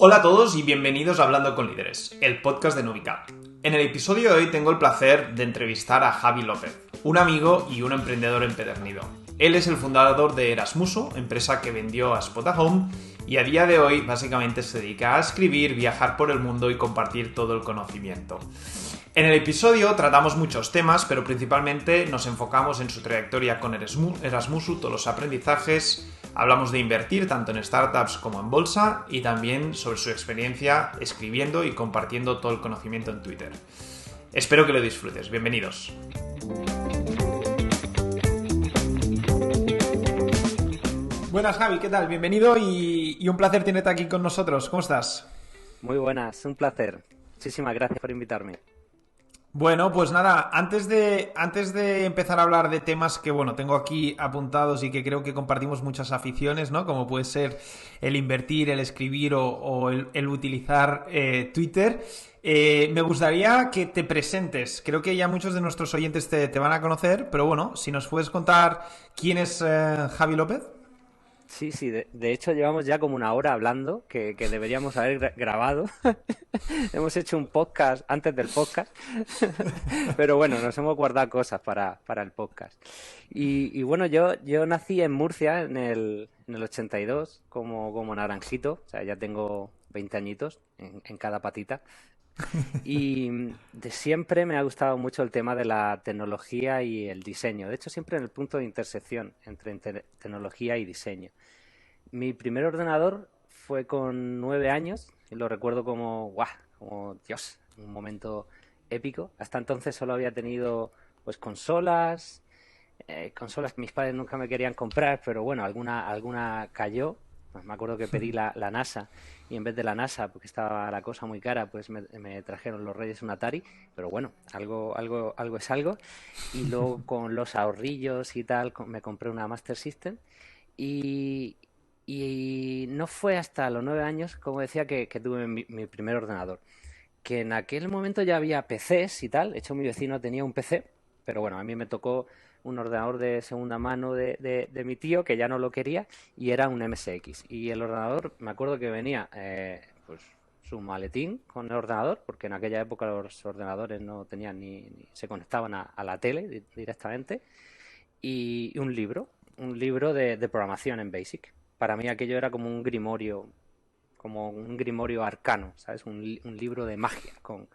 Hola a todos y bienvenidos a Hablando con Líderes, el podcast de Nubica. En el episodio de hoy tengo el placer de entrevistar a Javi López, un amigo y un emprendedor empedernido. Él es el fundador de Erasmuso, empresa que vendió a Spotahome, y a día de hoy básicamente se dedica a escribir, viajar por el mundo y compartir todo el conocimiento. En el episodio tratamos muchos temas, pero principalmente nos enfocamos en su trayectoria con Erasmuso, todos los aprendizajes. Hablamos de invertir tanto en startups como en bolsa y también sobre su experiencia escribiendo y compartiendo todo el conocimiento en Twitter. Espero que lo disfrutes. Bienvenidos. Buenas, Javi, ¿qué tal? Bienvenido y un placer tenerte aquí con nosotros. ¿Cómo estás? Muy buenas, un placer. Muchísimas gracias por invitarme. Bueno, pues nada, antes de empezar a hablar de temas que, bueno, tengo aquí apuntados y que creo que compartimos muchas aficiones, ¿no? Como puede ser el invertir, el escribir o el utilizar Twitter, me gustaría que te presentes. Creo que ya muchos de nuestros oyentes te van a conocer, pero bueno, si nos puedes contar quién es Javi López. Sí, de hecho llevamos ya como una hora hablando, que deberíamos haber grabado. Hemos hecho un podcast antes del podcast, pero bueno, nos hemos guardado cosas para el podcast. Y bueno, yo nací en Murcia en el 82 como naranjito, o sea, ya tengo 20 añitos en cada patita. Y de siempre me ha gustado mucho el tema de la tecnología y el diseño. De hecho, siempre en el punto de intersección entre tecnología y diseño. Mi primer ordenador fue con 9 años y lo recuerdo como, ¡guau! Como Dios, un momento épico. Hasta entonces solo había tenido pues consolas que mis padres nunca me querían comprar, pero bueno, alguna cayó. Pues me acuerdo que pedí la NASA y en vez de la NASA, porque estaba la cosa muy cara, pues me trajeron los Reyes un Atari, pero bueno, algo es algo. Y luego con los ahorrillos y tal, me compré una Master System y, y no fue hasta los 9 años, como decía, que tuve mi primer ordenador. Que en aquel momento ya había PCs y tal. De hecho, mi vecino tenía un PC, pero bueno, a mí me tocó un ordenador de segunda mano de mi tío, que ya no lo quería, y era un MSX. Y el ordenador, me acuerdo que venía pues su maletín con el ordenador, porque en aquella época los ordenadores no tenían ni se conectaban a la tele directamente, y un libro de programación en Basic. Para mí aquello era como un grimorio arcano, ¿sabes? Un libro de magia con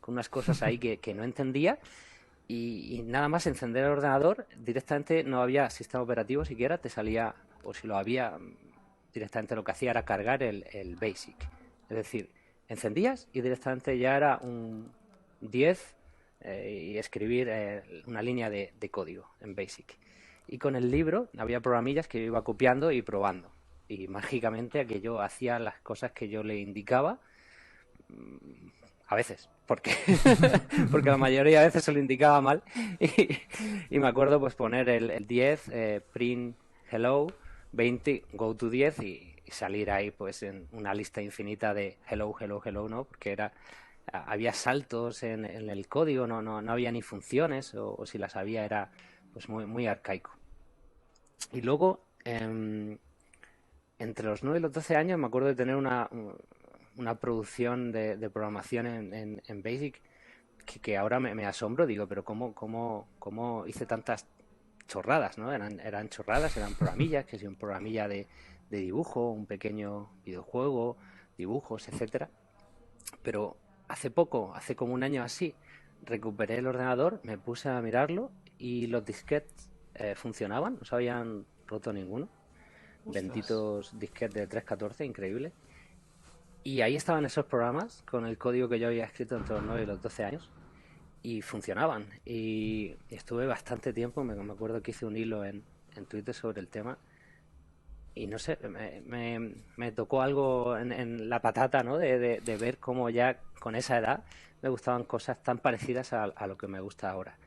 unas cosas ahí que no entendía y nada más encender el ordenador, directamente no había sistema operativo siquiera, te salía, o si lo había, directamente lo que hacía era cargar el Basic. Es decir, encendías y directamente ya era un 10 y escribir una línea de código en Basic. Y con el libro había programillas que yo iba copiando y probando. Y mágicamente aquello hacía las cosas que yo le indicaba, a veces, porque, porque la mayoría de veces se lo indicaba mal. Y me acuerdo pues poner el 10, print hello, 20, go to 10 y salir ahí pues en una lista infinita de hello, hello, hello, ¿no? Porque había saltos en el código, no había ni funciones, o si las había era pues muy arcaico. Y luego, entre los 9 y los 12 años, me acuerdo de tener una producción de programación en Basic que ahora me asombro, digo, pero ¿cómo hice tantas chorradas, ¿no? Eran chorradas, eran programillas, que si un programilla de dibujo, un pequeño videojuego, dibujos, etcétera. Pero hace poco, hace como un año así, recuperé el ordenador, me puse a mirarlo y los disquetes funcionaban, no se habían roto ninguno. Ostras. Benditos disquetes de 314, increíble. Y ahí estaban esos programas con el código que yo había escrito entre los 9 y los 12 años y funcionaban. Y estuve bastante tiempo, me acuerdo que hice un hilo en Twitter sobre el tema y no sé, me tocó algo en la patata, ¿no? De ver cómo ya con esa edad me gustaban cosas tan parecidas a lo que me gusta ahora.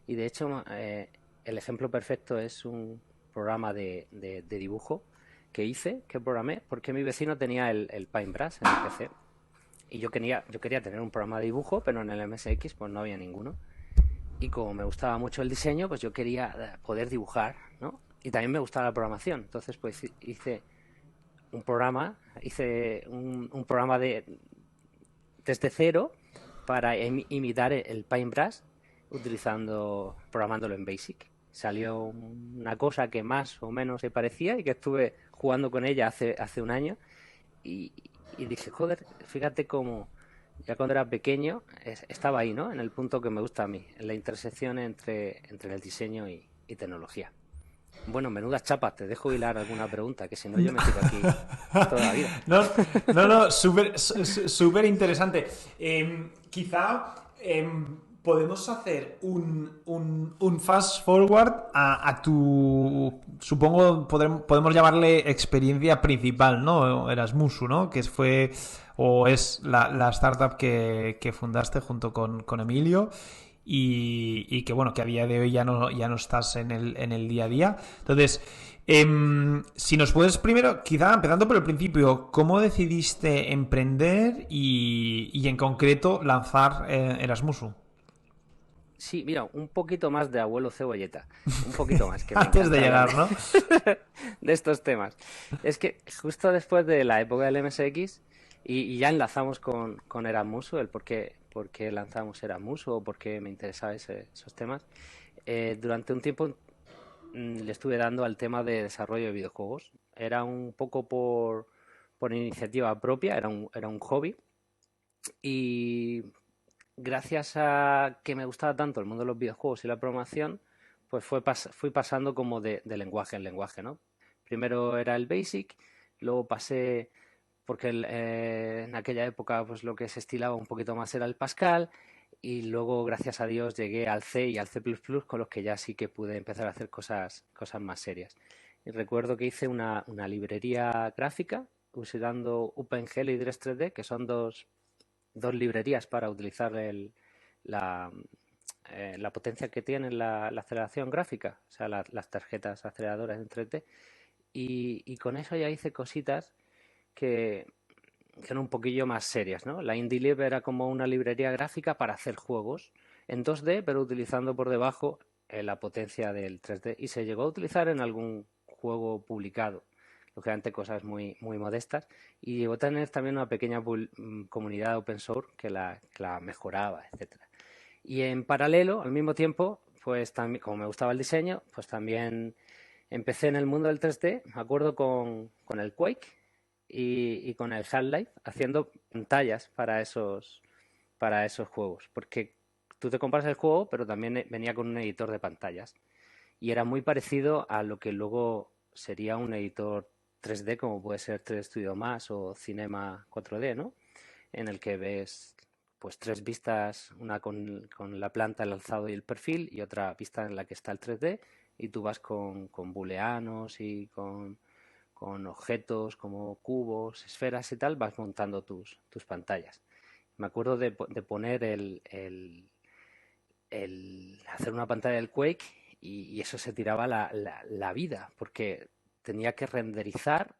Y de hecho, el ejemplo perfecto es un programa de dibujo que programé, porque mi vecino tenía el Paintbrush en el PC. Y yo quería tener un programa de dibujo, pero en el MSX pues no había ninguno. Y como me gustaba mucho el diseño, pues yo quería poder dibujar, ¿no? Y también me gustaba la programación. Entonces pues hice un programa, hice un programa desde cero para imitar el Paintbrush programándolo en Basic. Salió una cosa que más o menos se parecía y que estuve jugando con ella hace un año y, y dije, joder, fíjate cómo ya cuando era pequeño estaba ahí, ¿no? En el punto que me gusta a mí, en la intersección entre el diseño y tecnología. Bueno, menudas chapas, te dejo hilar alguna pregunta, que si no yo me tiro aquí toda la vida. No, no, no, súper interesante. Quizá podemos hacer un fast forward a tu, supongo, podemos llamarle experiencia principal, ¿no? Erasmusu, ¿no? Que fue o es la startup que fundaste junto con Emilio. Y que bueno, que a día de hoy ya no estás en el día a día. Entonces, si nos puedes primero, quizá empezando por el principio, ¿cómo decidiste emprender y en concreto lanzar Erasmusu? Sí, mira, un poquito más de abuelo cebolleta, un poquito más, que me Antes de encanta hablar llegar, ¿no? de estos temas. Es que justo después de la época del MSX, y ya enlazamos con Erasmusu, el por qué lanzamos Erasmusu o por qué me interesaban esos temas, durante un tiempo le estuve dando al tema de desarrollo de videojuegos. Era un poco por iniciativa propia, era un hobby, y gracias a que me gustaba tanto el mundo de los videojuegos y la programación, pues fui pasando como de lenguaje en lenguaje, ¿no? Primero era el Basic, luego pasé, porque en aquella época pues lo que se estilaba un poquito más era el Pascal, y luego, gracias a Dios, llegué al C y al C++, con los que ya sí que pude empezar a hacer cosas más serias. Y recuerdo que hice una librería gráfica usando OpenGL y Dress3D, que son dos librerías para utilizar la, la potencia que tiene la aceleración gráfica, o sea, las tarjetas aceleradoras en 3D. Y con eso ya hice cositas que, que eran un poquillo más serias, ¿no? La IndieLib era como una librería gráfica para hacer juegos en 2D, pero utilizando por debajo la potencia del 3D. Y se llegó a utilizar en algún juego publicado, lógicamente cosas muy modestas, y llegó a tener también una pequeña comunidad open source que la mejoraba, etcétera. Y en paralelo, al mismo tiempo, pues también, como me gustaba el diseño, pues también empecé en el mundo del 3D, me acuerdo con el Quake y con el Half-Life, haciendo pantallas para esos juegos, porque tú te compras el juego, pero también venía con un editor de pantallas y era muy parecido a lo que luego sería un editor 3D como puede ser 3D Studio Max o Cinema 4D, ¿no? En el que ves pues tres vistas, una con la planta, el alzado y el perfil, y otra vista en la que está el 3D, y tú vas con booleanos y con objetos como cubos, esferas y tal, vas montando tus pantallas. Me acuerdo de poner hacer una pantalla del Quake y eso se tiraba la vida, porque tenía que renderizar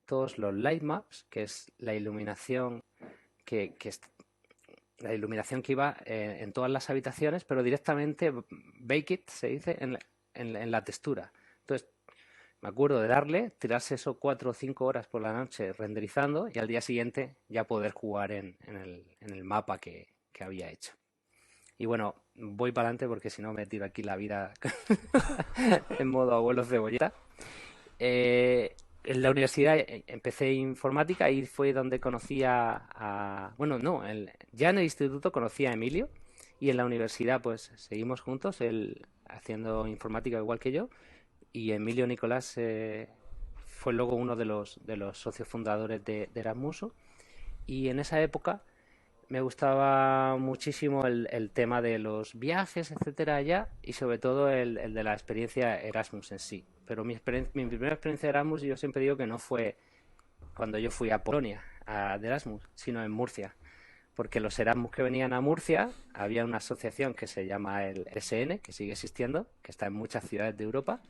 todos los light maps, que es la iluminación que la iluminación que iba en todas las habitaciones, pero directamente bake it, se dice, en la textura. Entonces, me acuerdo de darle, tirarse eso 4 o 5 horas por la noche renderizando y al día siguiente ya poder jugar en el mapa que había hecho. Y bueno, voy para adelante porque si no me tiro aquí la vida en modo abuelo cebolleta. En la universidad empecé informática y fue donde conocí bueno, no, ya en el instituto conocí a Emilio y en la universidad pues seguimos juntos, él haciendo informática igual que yo y Emilio Nicolás fue luego uno de los socios fundadores de Erasmuso y en esa época me gustaba muchísimo el tema de los viajes, etcétera, allá, y sobre todo el de la experiencia Erasmus en sí. Pero mi primera experiencia de Erasmus, yo siempre digo que no fue cuando yo fui a Polonia, de Erasmus, sino en Murcia. Porque los Erasmus que venían a Murcia, había una asociación que se llama el SN, que sigue existiendo, que está en muchas ciudades de Europa,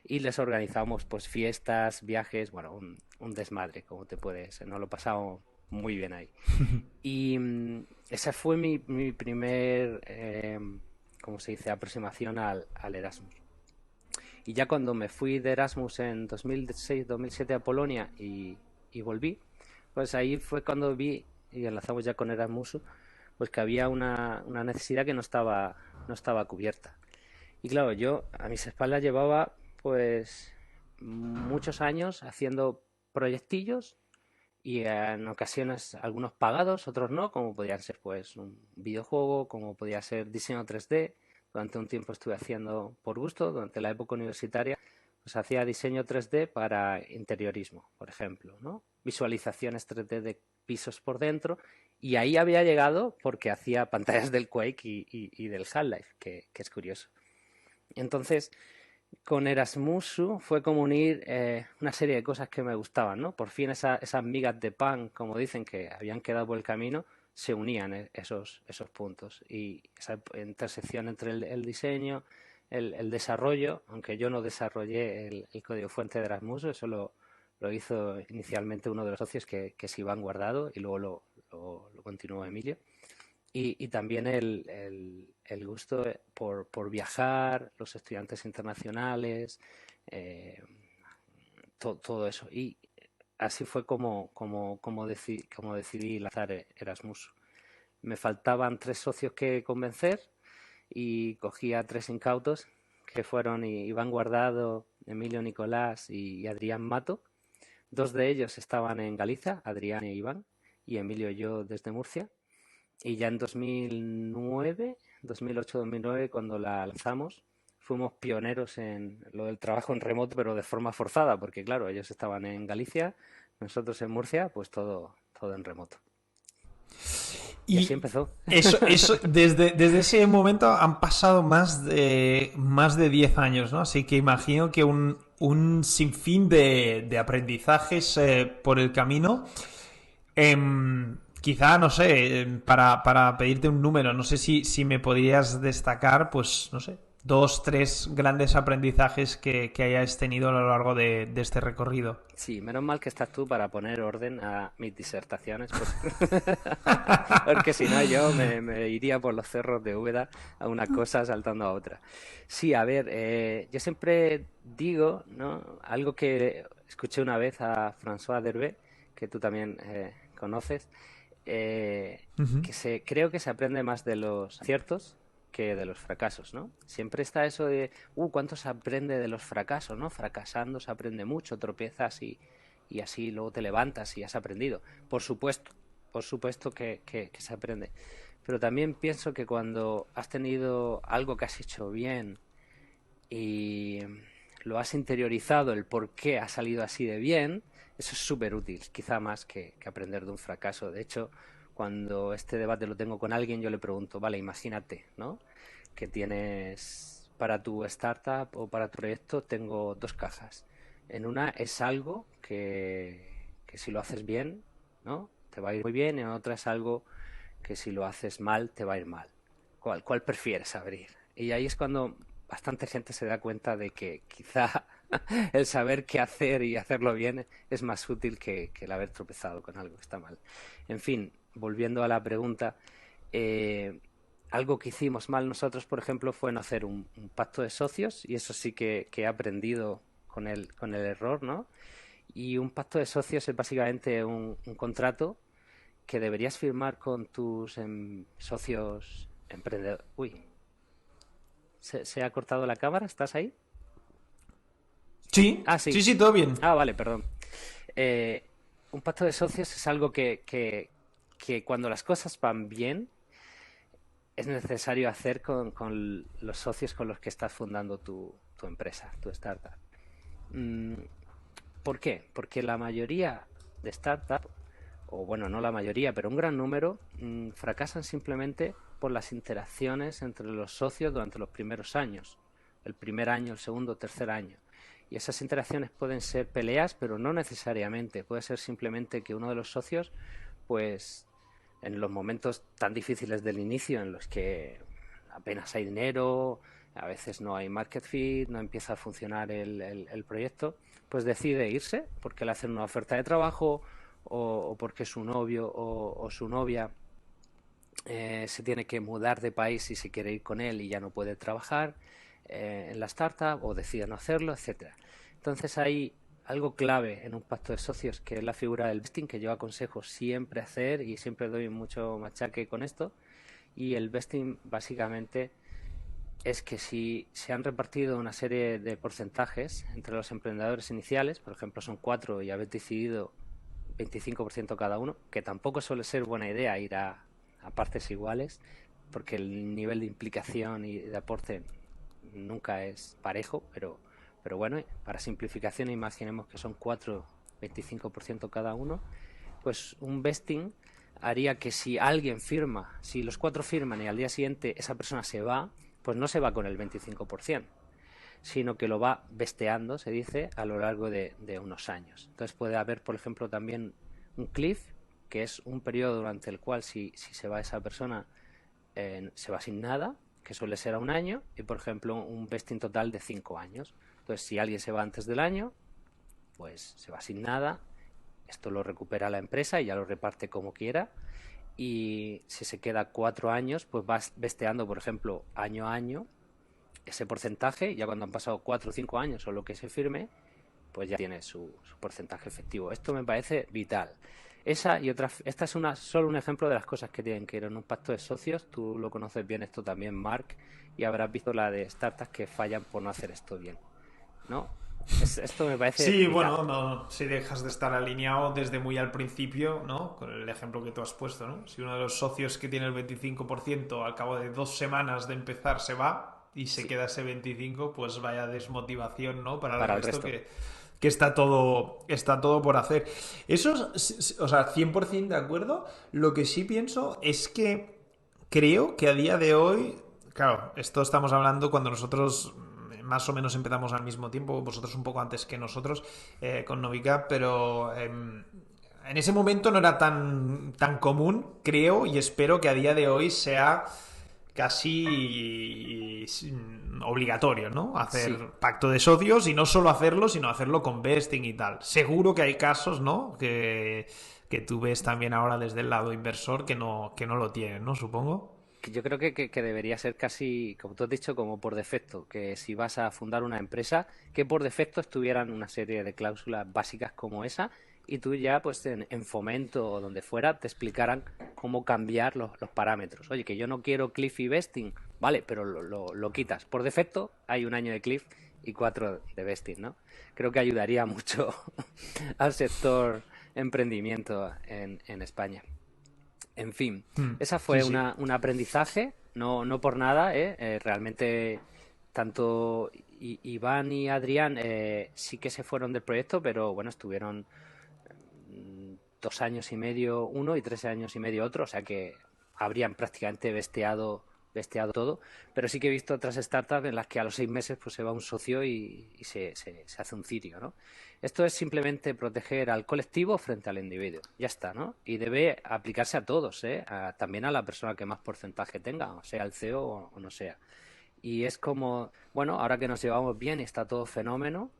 y les organizamos pues fiestas, viajes, bueno, un desmadre, como te puedes, no lo he pasado muy bien ahí. Y esa fue mi primer, ¿cómo se dice?, aproximación al Erasmus. Y ya cuando me fui de Erasmus en 2006-2007 a Polonia y volví, pues ahí fue cuando vi, y enlazamos ya con Erasmus, pues que había una necesidad que no estaba cubierta. Y claro, yo a mis espaldas llevaba pues muchos años haciendo proyectillos y en ocasiones algunos pagados, otros no, como podían ser pues un videojuego, como podía ser diseño 3D. Durante un tiempo estuve haciendo por gusto, durante la época universitaria, pues hacía diseño 3D para interiorismo, por ejemplo, ¿no? Visualizaciones 3D de pisos por dentro, y ahí había llegado porque hacía pantallas del Quake y del Half-Life, que es curioso. Entonces, con Erasmusu fue como unir una serie de cosas que me gustaban, ¿no? Por fin esas migas de pan, como dicen, que habían quedado por el camino, se unían esos puntos. Y esa intersección entre el diseño, el desarrollo, aunque yo no desarrollé el código fuente de Erasmusu, eso lo hizo inicialmente uno de los socios que es Iván Guardado, y luego lo continuó Emilio. Y también el gusto por viajar, los estudiantes internacionales, eh, todo eso. Y así fue como decidí lanzar Erasmus. Me faltaban 3 socios que convencer y cogí a 3 incautos, que fueron Iván Guardado, Emilio Nicolás y Adrián Mato. 2 de ellos estaban en Galicia, Adrián e Iván, y Emilio y yo desde Murcia. Y ya en 2009, 2008-2009, cuando la lanzamos, fuimos pioneros en lo del trabajo en remoto, pero de forma forzada, porque claro, ellos estaban en Galicia, nosotros en Murcia, pues todo en remoto. Y así Y empezó. eso desde ese momento han pasado más de 10 años, ¿no? Así que imagino que un sinfín de aprendizajes por el camino. Quizá, no sé, para pedirte un número, no sé si me podrías destacar, pues, no sé, 2, 3 grandes aprendizajes que hayas tenido a lo largo de este recorrido. Sí, menos mal que estás tú para poner orden a mis disertaciones, porque si no yo me iría por los cerros de Úbeda a una cosa saltando a otra. Sí, a ver, yo siempre digo, ¿no? Algo que escuché una vez a François Derbe, que tú también conoces, Ujú. creo que se aprende más de los aciertos que de los fracasos, ¿no? Siempre está eso de, ¿cuánto se aprende de los fracasos, ¿no? Fracasando se aprende mucho, tropiezas y así luego te levantas y has aprendido. Por supuesto que se aprende. Pero también pienso que cuando has tenido algo que has hecho bien y lo has interiorizado, el por qué ha salido así de bien, eso es súper útil, quizá más que aprender de un fracaso. De hecho, cuando este debate lo tengo con alguien, yo le pregunto, vale, imagínate, ¿no? Que tienes para tu startup o para tu proyecto, tengo 2 cajas. En una es algo que si lo haces bien, ¿no? Te va a ir muy bien, en otra es algo que si lo haces mal, te va a ir mal. ¿Cuál prefieres abrir? Y ahí es cuando bastante gente se da cuenta de que quizá el saber qué hacer y hacerlo bien es más útil que el haber tropezado con algo que está mal. En fin, volviendo a la pregunta, eh, algo que hicimos mal nosotros, por ejemplo, fue no hacer un pacto de socios, y eso sí que he aprendido con el error, ¿no? Y un pacto de socios es básicamente un contrato que deberías firmar con tus socios emprendedores. Uy, ¿se ha cortado la cámara? ¿Estás ahí? Sí, Ah, sí. sí, sí, todo bien. Ah, vale, perdón. Eh, un pacto de socios es algo que cuando las cosas van bien es necesario hacer con los socios con los que estás fundando tu empresa, tu startup. Mm, ¿Por qué? Porque la mayoría de startups, o bueno, no la mayoría, pero un gran número, fracasan simplemente por las interacciones entre los socios durante los primeros años. El primer año, el segundo, tercer año. Y esas interacciones pueden ser peleas, pero no necesariamente. Puede ser simplemente que uno de los socios, pues, en los momentos tan difíciles del inicio, en los que apenas hay dinero, a veces no hay market fit, no empieza a funcionar el proyecto, pues decide irse porque le hacen una oferta de trabajo o porque su novio o su novia se tiene que mudar de país y se quiere ir con él y ya no puede trabajar en la startup o decide no hacerlo, etcétera. Entonces ahí algo clave en un pacto de socios, que es la figura del vesting, que yo aconsejo siempre hacer y siempre doy mucho machaque con esto. Y el vesting básicamente es que si se han repartido una serie de porcentajes entre los emprendedores iniciales, por ejemplo son 4 y habéis decidido 25% cada uno, que tampoco suele ser buena idea ir a partes iguales, porque el nivel de implicación y de aporte nunca es parejo, pero bueno, para simplificación imaginemos que son 4, 25% cada uno, pues un vesting haría que si alguien firma, si los 4 firman y al día siguiente esa persona se va, pues no se va con el 25%, sino que lo va vesteando, se dice, a lo largo de unos años. Entonces puede haber, por ejemplo, también un cliff, que es un periodo durante el cual si se va esa persona se va sin nada, que suele ser a un año, y por ejemplo un vesting total de 5 años. Entonces si alguien se va antes del año, pues se va sin nada, esto lo recupera la empresa y ya lo reparte como quiera, y si se queda 4 años, pues vas vesteando, por ejemplo, año a año ese porcentaje, ya cuando han pasado 4 o 5 años o lo que se firme, pues ya tiene su porcentaje efectivo. Esto me parece vital. Esta es solo un ejemplo de las cosas que tienen que ir en un pacto de socios. Tú lo conoces bien esto también, Mark, y habrás visto la de startups que fallan por no hacer esto bien, ¿no? Esto me parece Sí, vital. bueno, no, si dejas de estar alineado desde muy al principio, ¿no? Con el ejemplo que tú has puesto, ¿no? Si uno de los socios que tiene el 25% al cabo de 2 semanas de empezar se va y se Sí, queda ese 25, pues vaya desmotivación, ¿no? Para el para el resto resto. que está todo por hacer. Eso, o sea, 100% de acuerdo. Lo que sí pienso es que creo que a día de hoy, claro, esto estamos hablando cuando nosotros más o menos empezamos al mismo tiempo, vosotros un poco antes que nosotros con Novica, pero en ese momento no era tan común, creo, y espero que a día de hoy sea casi obligatorio, ¿no? Sí, Hacer pacto de socios y no solo hacerlo, sino hacerlo con vesting y tal. Seguro que hay casos, ¿no? Que tú ves también ahora desde el lado inversor que no lo tienen, ¿no? Supongo. que yo creo que debería ser casi, como tú has dicho, como por defecto, que si vas a fundar una empresa, que por defecto estuvieran una serie de cláusulas básicas como esa, y tú ya pues en Fomento o donde fuera te explicaran cómo cambiar los parámetros. Oye, que yo no quiero cliff y vesting, vale, pero lo quitas. Por defecto hay un año de cliff y 4 de vesting, ¿no? Creo que ayudaría mucho al sector emprendimiento en España. En fin, esa Sí, fue sí. un aprendizaje, no por nada, ¿eh? Realmente tanto Iván y Adrián sí que se fueron del proyecto, pero bueno, estuvieron 2 años y medio uno y 3 años y medio otro, o sea que habrían prácticamente besteado todo, pero sí que he visto otras startups en las que a los 6 meses pues se va un socio y se hace un cirio, ¿no? Esto es simplemente proteger al colectivo frente al individuo, ya está, ¿no? Y debe aplicarse a todos, ¿eh? También a la persona que más porcentaje tenga, o sea el CEO o no sea. Y es como, bueno, ahora que nos llevamos bien y está todo fenómeno,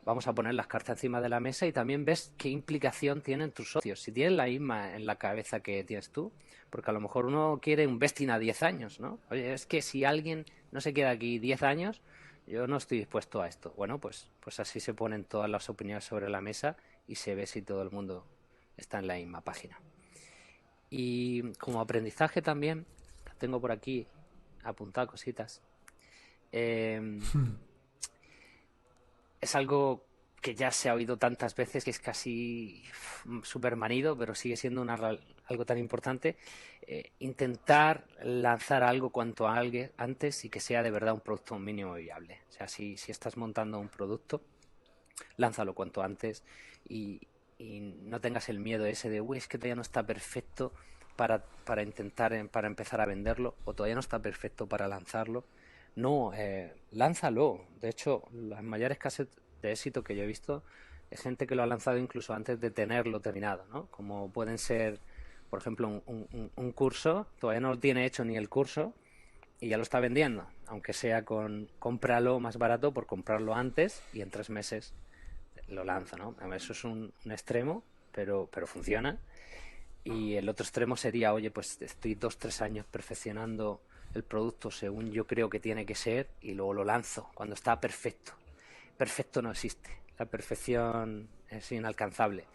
vamos a poner las cartas encima de la mesa y también ves qué implicación tienen tus socios. Si tienen la misma en la cabeza que tienes tú, porque a lo mejor uno quiere un vesting a 10 años, ¿no? Oye, es que si alguien no se queda aquí 10 años, yo no estoy dispuesto a esto. Bueno, pues así se ponen todas las opiniones sobre la mesa y se ve si todo el mundo está en la misma página. Y como aprendizaje también, tengo por aquí apuntadas cositas. Eh, es algo que ya se ha oído tantas veces que es casi súper manido, pero sigue siendo algo tan importante. Intentar lanzar algo cuanto antes y que sea de verdad un producto mínimo viable. O sea, si estás montando un producto, lánzalo cuanto antes y no tengas el miedo ese de, uy, es que todavía no está perfecto para intentar, para empezar a venderlo, o todavía no está perfecto para lanzarlo. No, lánzalo. De hecho, las mayores casos de éxito que yo he visto es gente que lo ha lanzado incluso antes de tenerlo terminado, ¿no? Como pueden ser, por ejemplo, un curso, todavía no lo tiene hecho ni el curso y ya lo está vendiendo, aunque sea con cómpralo más barato por comprarlo antes y en 3 meses lo lanza, ¿no? Eso es un extremo, pero funciona. Y el otro extremo sería, oye, pues estoy 2, 3 años perfeccionando el producto según yo creo que tiene que ser y luego lo lanzo cuando está perfecto. Perfecto no existe. la perfección es inalcanzable.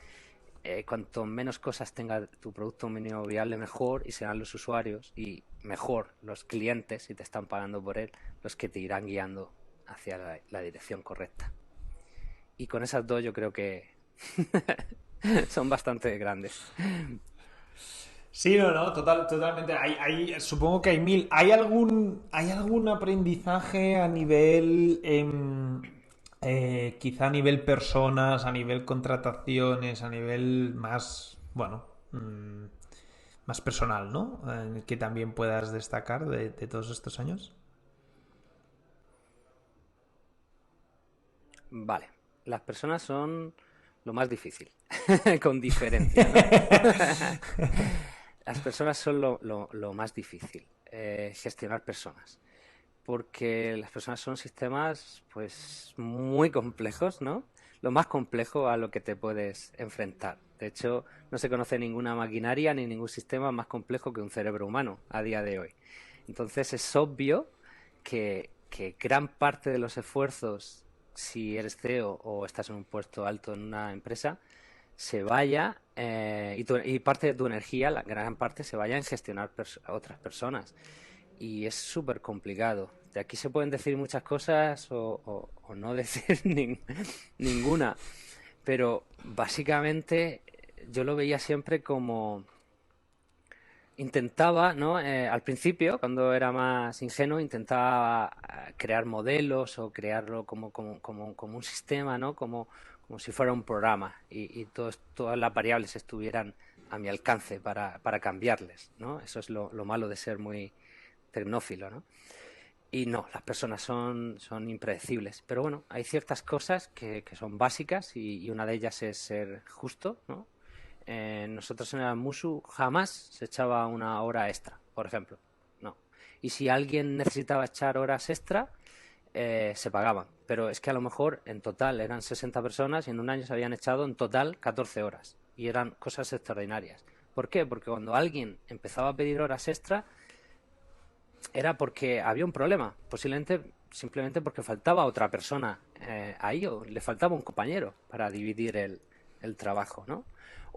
Cuanto menos cosas tenga tu producto mínimo viable, mejor, y serán los usuarios y mejor los clientes, si te están pagando por él, los que te irán guiando hacia la dirección correcta. Y con esas dos yo creo que son bastante grandes. Sí, no, totalmente. Supongo que hay mil. Hay algún aprendizaje a nivel, quizá a nivel personas, a nivel contrataciones, a nivel más, bueno, más personal, ¿no? Que también puedas destacar de todos estos años. Vale, las personas son lo más difícil, con diferencia, ¿no? Las personas son lo más difícil, gestionar personas, porque las personas son sistemas pues muy complejos, ¿no? Lo más complejo a lo que te puedes enfrentar. De hecho, no se conoce ninguna maquinaria ni ningún sistema más complejo que un cerebro humano a día de hoy. Entonces es obvio que gran parte de los esfuerzos, si eres CEO o estás en un puesto alto en una empresa, se vaya y parte de tu energía, la gran parte, se vaya en gestionar a otras personas. Y es súper complicado. De aquí se pueden decir muchas cosas o no decir ninguna, pero básicamente yo lo veía siempre como intentaba, ¿no? Al principio, cuando era más ingenuo, intentaba crear modelos o crearlo como un sistema, ¿no? Como si fuera un programa y todas las variables estuvieran a mi alcance para cambiarles, ¿no? Eso es lo malo de ser muy tecnófilo, ¿no? Y no, las personas son impredecibles. Pero bueno, hay ciertas cosas que son básicas y una de ellas es ser justo, ¿no? Nosotros en el Musu jamás se echaba una hora extra, por ejemplo. No. Y si alguien necesitaba echar horas extra, se pagaban. Pero es que a lo mejor en total eran 60 personas y en un año se habían echado en total 14 horas. Y eran cosas extraordinarias. ¿Por qué? Porque cuando alguien empezaba a pedir horas extra, era porque había un problema, posiblemente simplemente porque faltaba otra persona ahí o le faltaba un compañero para dividir el trabajo, ¿no?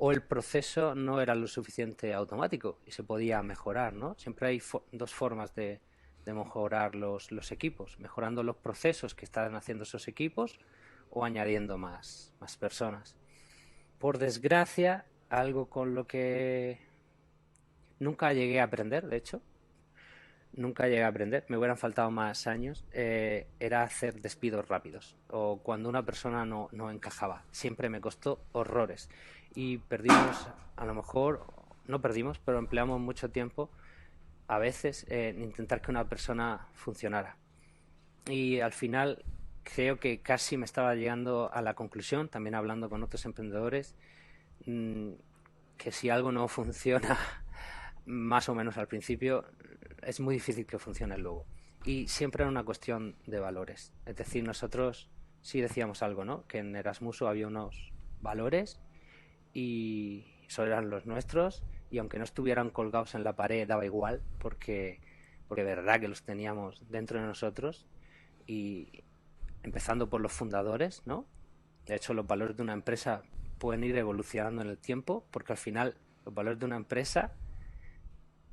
O el proceso no era lo suficiente automático y se podía mejorar, ¿no? Siempre hay dos formas de mejorar los equipos, mejorando los procesos que están haciendo esos equipos o añadiendo más personas. Por desgracia, algo con lo que nunca llegué a aprender, de hecho, nunca llegué a aprender, me hubieran faltado más años, era hacer despidos rápidos o cuando una persona no encajaba. Siempre me costó horrores y perdimos, a lo mejor, no perdimos, pero empleamos mucho tiempo a veces en intentar que una persona funcionara. Y al final creo que casi me estaba llegando a la conclusión, también hablando con otros emprendedores, mmm, que si algo no funciona más o menos al principio, es muy difícil que funcione luego. Y siempre era una cuestión de valores. Es decir, nosotros sí decíamos algo, ¿no? Que en Erasmuso había unos valores y eso eran los nuestros y aunque no estuvieran colgados en la pared daba igual porque de verdad que los teníamos dentro de nosotros y empezando por los fundadores, ¿no? De hecho, los valores de una empresa pueden ir evolucionando en el tiempo porque al final los valores de una empresa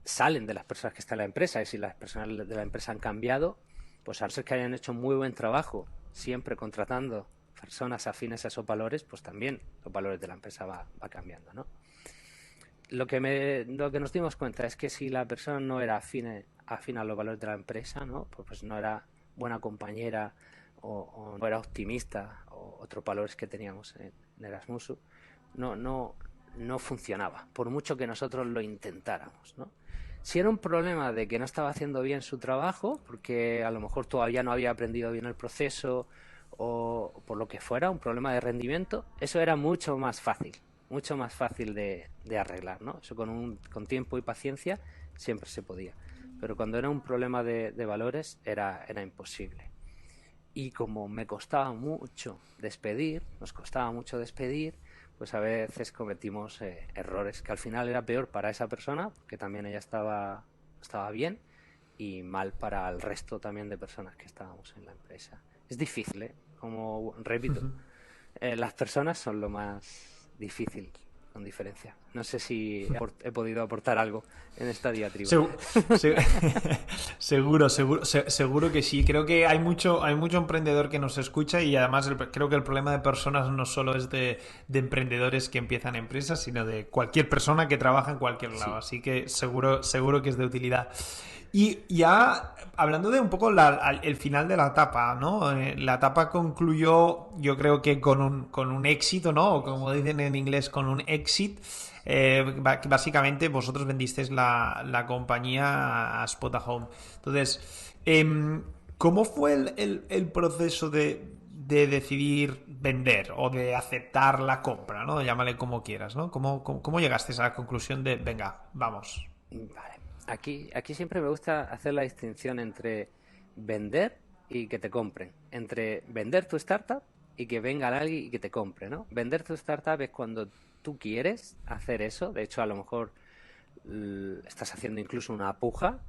salen de las personas que están en la empresa y si las personas de la empresa han cambiado, pues al ser que hayan hecho muy buen trabajo siempre contratando personas afines a esos valores, pues también los valores de la empresa va cambiando, ¿no? Lo que nos dimos cuenta es que si la persona no era afín a los valores de la empresa, ¿no? Pues no era buena compañera o no era optimista o otros valores que teníamos en Erasmus, no funcionaba, por mucho que nosotros lo intentáramos, ¿no? Si era un problema de que no estaba haciendo bien su trabajo, porque a lo mejor todavía no había aprendido bien el proceso o por lo que fuera, un problema de rendimiento, eso era mucho más fácil de arreglar, ¿no? Eso con tiempo y paciencia siempre se podía. Pero cuando era un problema de valores era imposible. Y como me costaba mucho nos costaba mucho despedir, pues a veces cometimos errores que al final era peor para esa persona, que también ella estaba bien, y mal para el resto también de personas que estábamos en la empresa. Es difícil, ¿eh? Como repito, Las personas son lo más difícil, con diferencia. No sé si he podido aportar algo en esta diatriba. Segu- se- seguro que sí. Creo que hay mucho emprendedor que nos escucha y además creo que el problema de personas no solo es de emprendedores que empiezan empresas, sino de cualquier persona que trabaja en cualquier lado. Sí. Así que seguro que es de utilidad. Y ya hablando de un poco el final de la etapa, ¿no? La etapa concluyó, yo creo que con un éxito, ¿no? O como dicen en inglés, con un exit. Básicamente vosotros vendisteis la compañía a Spotahome. Entonces, ¿cómo fue el proceso de decidir vender o de aceptar la compra, ¿no? Llámale como quieras, ¿no? ¿Cómo llegaste a la conclusión de, venga, vamos? Vale. Aquí siempre me gusta hacer la distinción entre vender y que te compren. Entre vender tu startup y que venga alguien y que te compre, ¿no? Vender tu startup es cuando tú quieres hacer eso. De hecho, a lo mejor estás haciendo incluso una puja,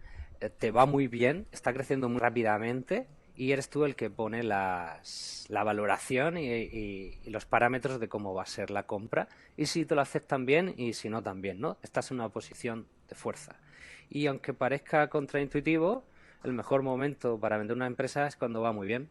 te va muy bien, está creciendo muy rápidamente y eres tú el que pone la valoración y los parámetros de cómo va a ser la compra y si te lo aceptan bien y si no también, ¿no? Estás en una posición de fuerza. Y aunque parezca contraintuitivo, el mejor momento para vender una empresa es cuando va muy bien.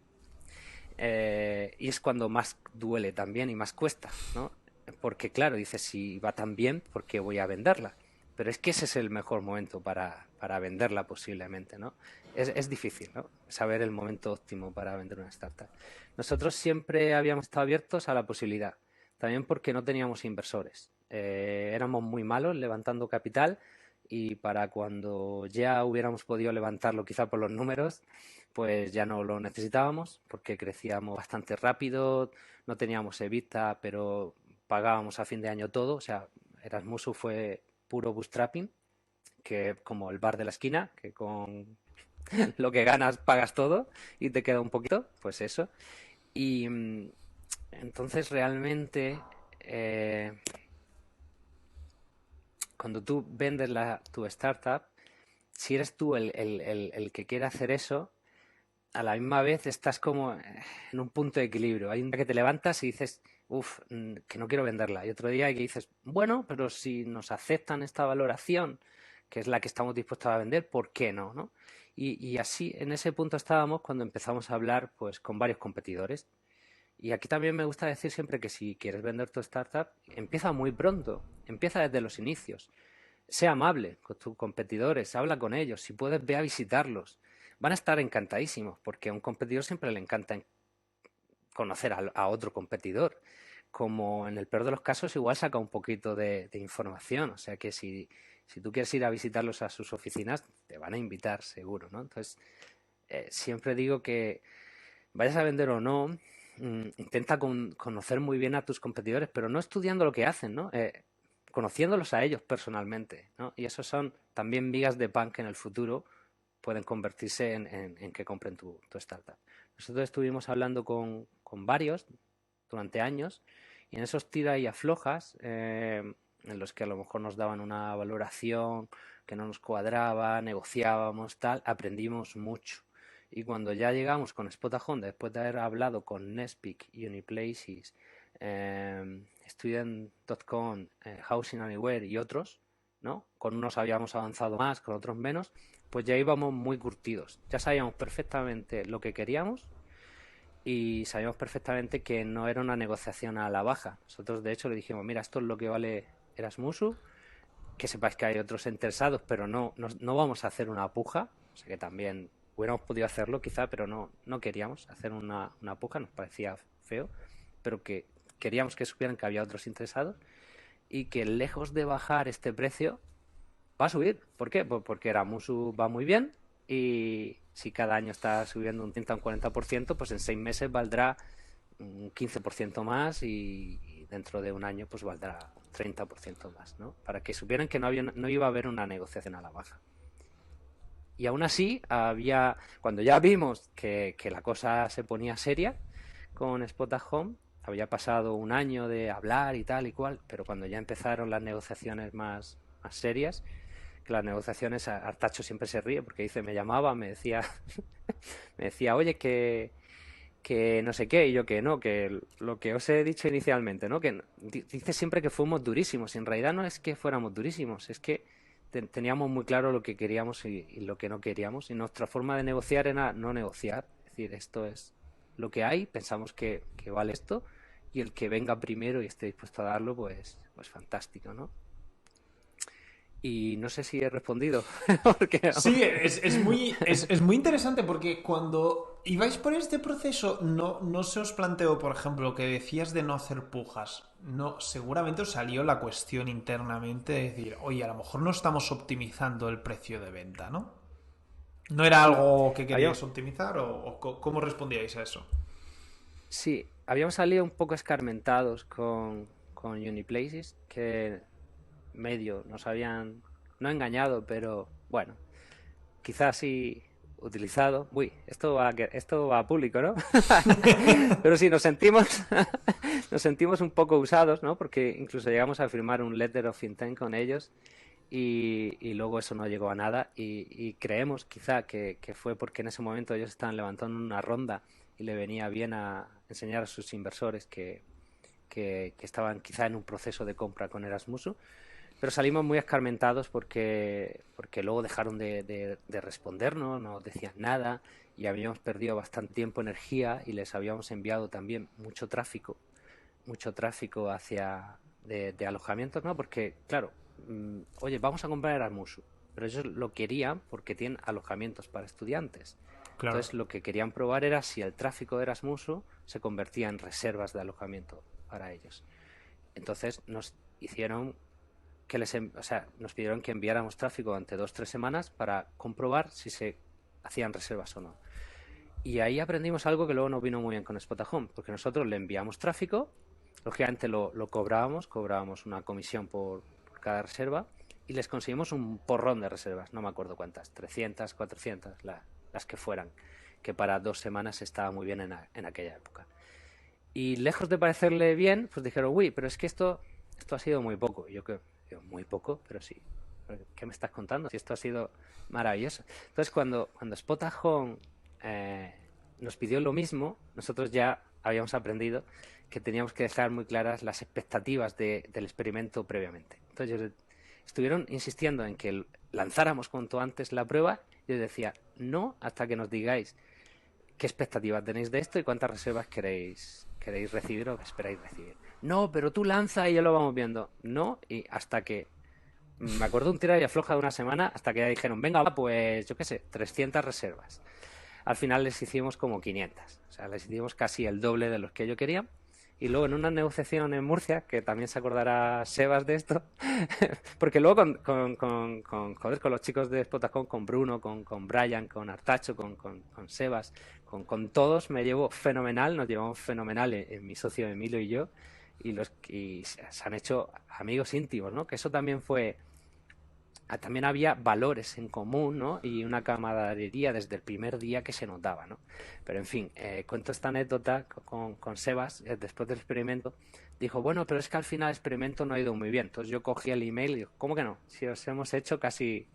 Y es cuando más duele también y más cuesta, ¿no? Porque claro, dices, si va tan bien, ¿por qué voy a venderla? Pero es que ese es el mejor momento para venderla posiblemente, ¿no? Es difícil, ¿no? Saber el momento óptimo para vender una startup. Nosotros siempre habíamos estado abiertos a la posibilidad, también porque no teníamos inversores. Éramos muy malos levantando capital y para cuando ya hubiéramos podido levantarlo quizá por los números, pues ya no lo necesitábamos porque crecíamos bastante rápido, no teníamos EBITDA, pero pagábamos a fin de año todo, o sea, Erasmuso fue puro bootstrapping, que como el bar de la esquina, que con lo que ganas pagas todo y te queda un poquito, pues eso. Y entonces realmente cuando tú vendes tu startup, si eres tú el que quiere hacer eso, a la misma vez estás como en un punto de equilibrio. Hay un día que te levantas y dices, uff, que no quiero venderla. Y otro día que dices, bueno, pero si nos aceptan esta valoración, que es la que estamos dispuestos a vender, ¿por qué no? ¿No? Y así, en ese punto estábamos cuando empezamos a hablar pues con varios competidores. Y aquí también me gusta decir siempre que si quieres vender tu startup, empieza muy pronto, empieza desde los inicios. Sé amable con tus competidores, habla con ellos, si puedes ve a visitarlos. Van a estar encantadísimos porque a un competidor siempre le encanta conocer a otro competidor. Como en el peor de los casos, igual saca un poquito de información. O sea que si tú quieres ir a visitarlos a sus oficinas, te van a invitar seguro, ¿no? Entonces, siempre digo que vayas a vender o no, intenta conocer muy bien a tus competidores, pero no estudiando lo que hacen, ¿no? Conociéndolos a ellos personalmente, ¿no? Y esos son también migas de pan que en el futuro pueden convertirse en que compren tu startup. Nosotros estuvimos hablando con varios durante años y en esos tira y aflojas, en los que a lo mejor nos daban una valoración que no nos cuadraba, negociábamos, tal, aprendimos mucho. Y cuando ya llegamos con Spotahome, después de haber hablado con Nespeak, Uniplaces, Student.com, Housing Anywhere y otros, ¿no? Con unos habíamos avanzado más, con otros menos, pues ya íbamos muy curtidos. Ya sabíamos perfectamente lo que queríamos y sabíamos perfectamente que no era una negociación a la baja. Nosotros, de hecho, le dijimos, mira, esto es lo que vale Erasmusu, que sepáis que hay otros interesados, pero no vamos a hacer una puja. O sea que también hubiéramos podido hacerlo quizá, pero no queríamos hacer una puja, nos parecía feo, pero que queríamos que supieran que había otros interesados y que lejos de bajar este precio, va a subir. ¿Por qué? Pues porque Eramusu va muy bien y si cada año está subiendo un 30 o un 40%, pues en 6 meses valdrá un 15% más y dentro de un año pues valdrá un 30% más, ¿no? Para que supieran que no iba a haber una negociación a la baja. Y aún así, cuando ya vimos que la cosa se ponía seria con Spotahome, había pasado un año de hablar y tal y cual, pero cuando ya empezaron las negociaciones más serias, que las negociaciones, Artacho siempre se ríe porque dice, me llamaba, me decía, oye, que que no sé qué, y yo que no, que lo que os he dicho inicialmente, ¿no? Que dice siempre que fuimos durísimos, y en realidad no es que fuéramos durísimos, es que teníamos muy claro lo que queríamos y lo que no queríamos, y nuestra forma de negociar era no negociar, es decir, esto es lo que hay, pensamos que vale esto, y el que venga primero y esté dispuesto a darlo, pues fantástico, ¿no? Y no sé si he respondido, porque Sí, es muy interesante porque cuando ibais por este proceso no se os planteó, por ejemplo, lo que decías de no hacer pujas. No, seguramente os salió la cuestión internamente de decir, oye, a lo mejor no estamos optimizando el precio de venta, ¿no? ¿No era sí, algo que había, queríais optimizar o cómo respondíais a eso? sí, habíamos salido un poco escarmentados con Uniplaces, que medio nos habían, no engañado, pero bueno, quizás sí utilizado. Uy, esto va a público, ¿no? Pero sí, nos sentimos, nos sentimos un poco usados, ¿no? Porque incluso llegamos a firmar un letter of intent con ellos y luego eso no llegó a nada y creemos quizá que fue porque en ese momento ellos estaban levantando una ronda y le venía bien a enseñar a sus inversores que estaban quizá en un proceso de compra con Erasmuso, pero salimos muy escarmentados porque luego dejaron de respondernos, no decían nada y habíamos perdido bastante tiempo, energía y les habíamos enviado también mucho tráfico hacia de alojamientos, ¿no? Porque, claro, oye, vamos a comprar Erasmus, pero ellos lo querían porque tienen alojamientos para estudiantes. Claro. Entonces, lo que querían probar era si el tráfico de Erasmus se convertía en reservas de alojamiento para ellos. Entonces, nos hicieron o sea, nos pidieron que enviáramos tráfico durante 2 o 3 semanas para comprobar si se hacían reservas o no. Y ahí aprendimos algo que luego nos vino muy bien con Spotahome, porque nosotros le enviamos tráfico, lógicamente lo cobrábamos una comisión por cada reserva y les conseguimos un porrón de reservas, no me acuerdo cuántas, 300, 400, las que fueran, que para 2 semanas estaba muy bien en aquella época. Y lejos de parecerle bien, pues dijeron, uy, pero es que esto ha sido muy poco. Y yo que muy poco, pero sí. ¿Qué me estás contando? Si esto ha sido maravilloso. Entonces, cuando Spotahome nos pidió lo mismo, nosotros ya habíamos aprendido que teníamos que dejar muy claras las expectativas del experimento previamente. Entonces, ellos estuvieron insistiendo en que lanzáramos cuanto antes la prueba. Yo decía, no, hasta que nos digáis qué expectativas tenéis de esto y cuántas reservas queréis recibir o esperáis recibir. No, pero tú lanza y ya lo vamos viendo. No, y hasta que me acuerdo un tira y afloja de una semana hasta que ya dijeron, venga, pues yo qué sé, 300 reservas. Al final les hicimos como 500. O sea, les hicimos casi el doble de los que ellos querían. Y luego en una negociación en Murcia, que también se acordará Sebas de esto, porque luego con los chicos de Spotahome, con Bruno, con Brian, con Artacho, con Sebas, con todos me llevo fenomenal, nos llevamos fenomenal mi socio Emilio y yo, y se han hecho amigos íntimos, ¿no? Que eso también también había valores en común, ¿no? Y una camaradería desde el primer día que se notaba, ¿no? Pero en fin, cuento esta anécdota con Sebas, después del experimento, dijo, bueno, pero es que al final el experimento no ha ido muy bien. Entonces yo cogí el email y digo, ¿cómo que no? Si os hemos hecho casi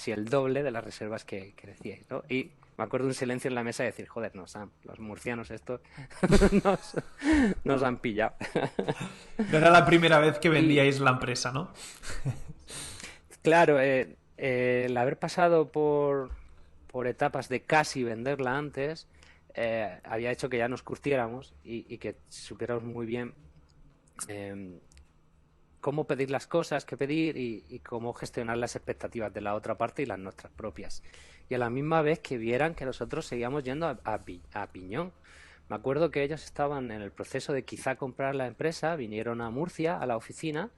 el doble de las reservas que decíais, ¿no? Y me acuerdo un silencio en la mesa de decir, joder, los murcianos estos nos han pillado. No era la primera vez que Y vendíais la empresa, ¿no? claro, el haber pasado por etapas de casi venderla antes había hecho que ya nos curtiéramos y que supiéramos muy bien eh, cómo pedir las cosas, qué pedir y cómo gestionar las expectativas de la otra parte y las nuestras propias. Y a la misma vez que vieran que nosotros seguíamos yendo a piñón. Me acuerdo que ellos estaban en el proceso de quizá comprar la empresa, vinieron a Murcia, a la oficina,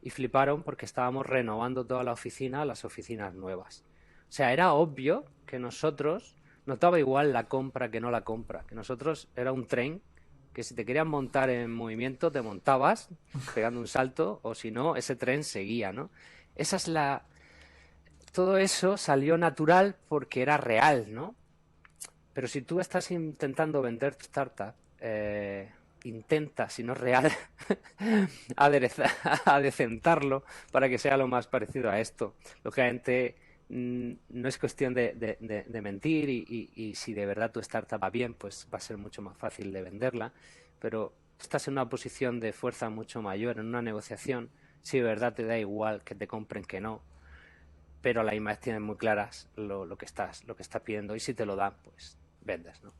y fliparon porque estábamos renovando toda la oficina a las oficinas nuevas. O sea, era obvio que nosotros nos daba igual la compra que no la compra, que nosotros era un tren que si te querías montar en movimiento te montabas pegando un salto o si no ese tren seguía, ¿no? Esa es la todo eso salió natural porque era real, ¿no? Pero si tú estás intentando vender tu startup, intenta, si no es real, adecentarlo para que sea lo más parecido a esto. Lógicamente no es cuestión de mentir y si de verdad tu startup va bien, pues va a ser mucho más fácil de venderla, pero estás en una posición de fuerza mucho mayor en una negociación, si de verdad te da igual que te compren que no, pero a la misma vez tienes muy claras lo que estás pidiendo y si te lo dan, pues vendes, ¿no?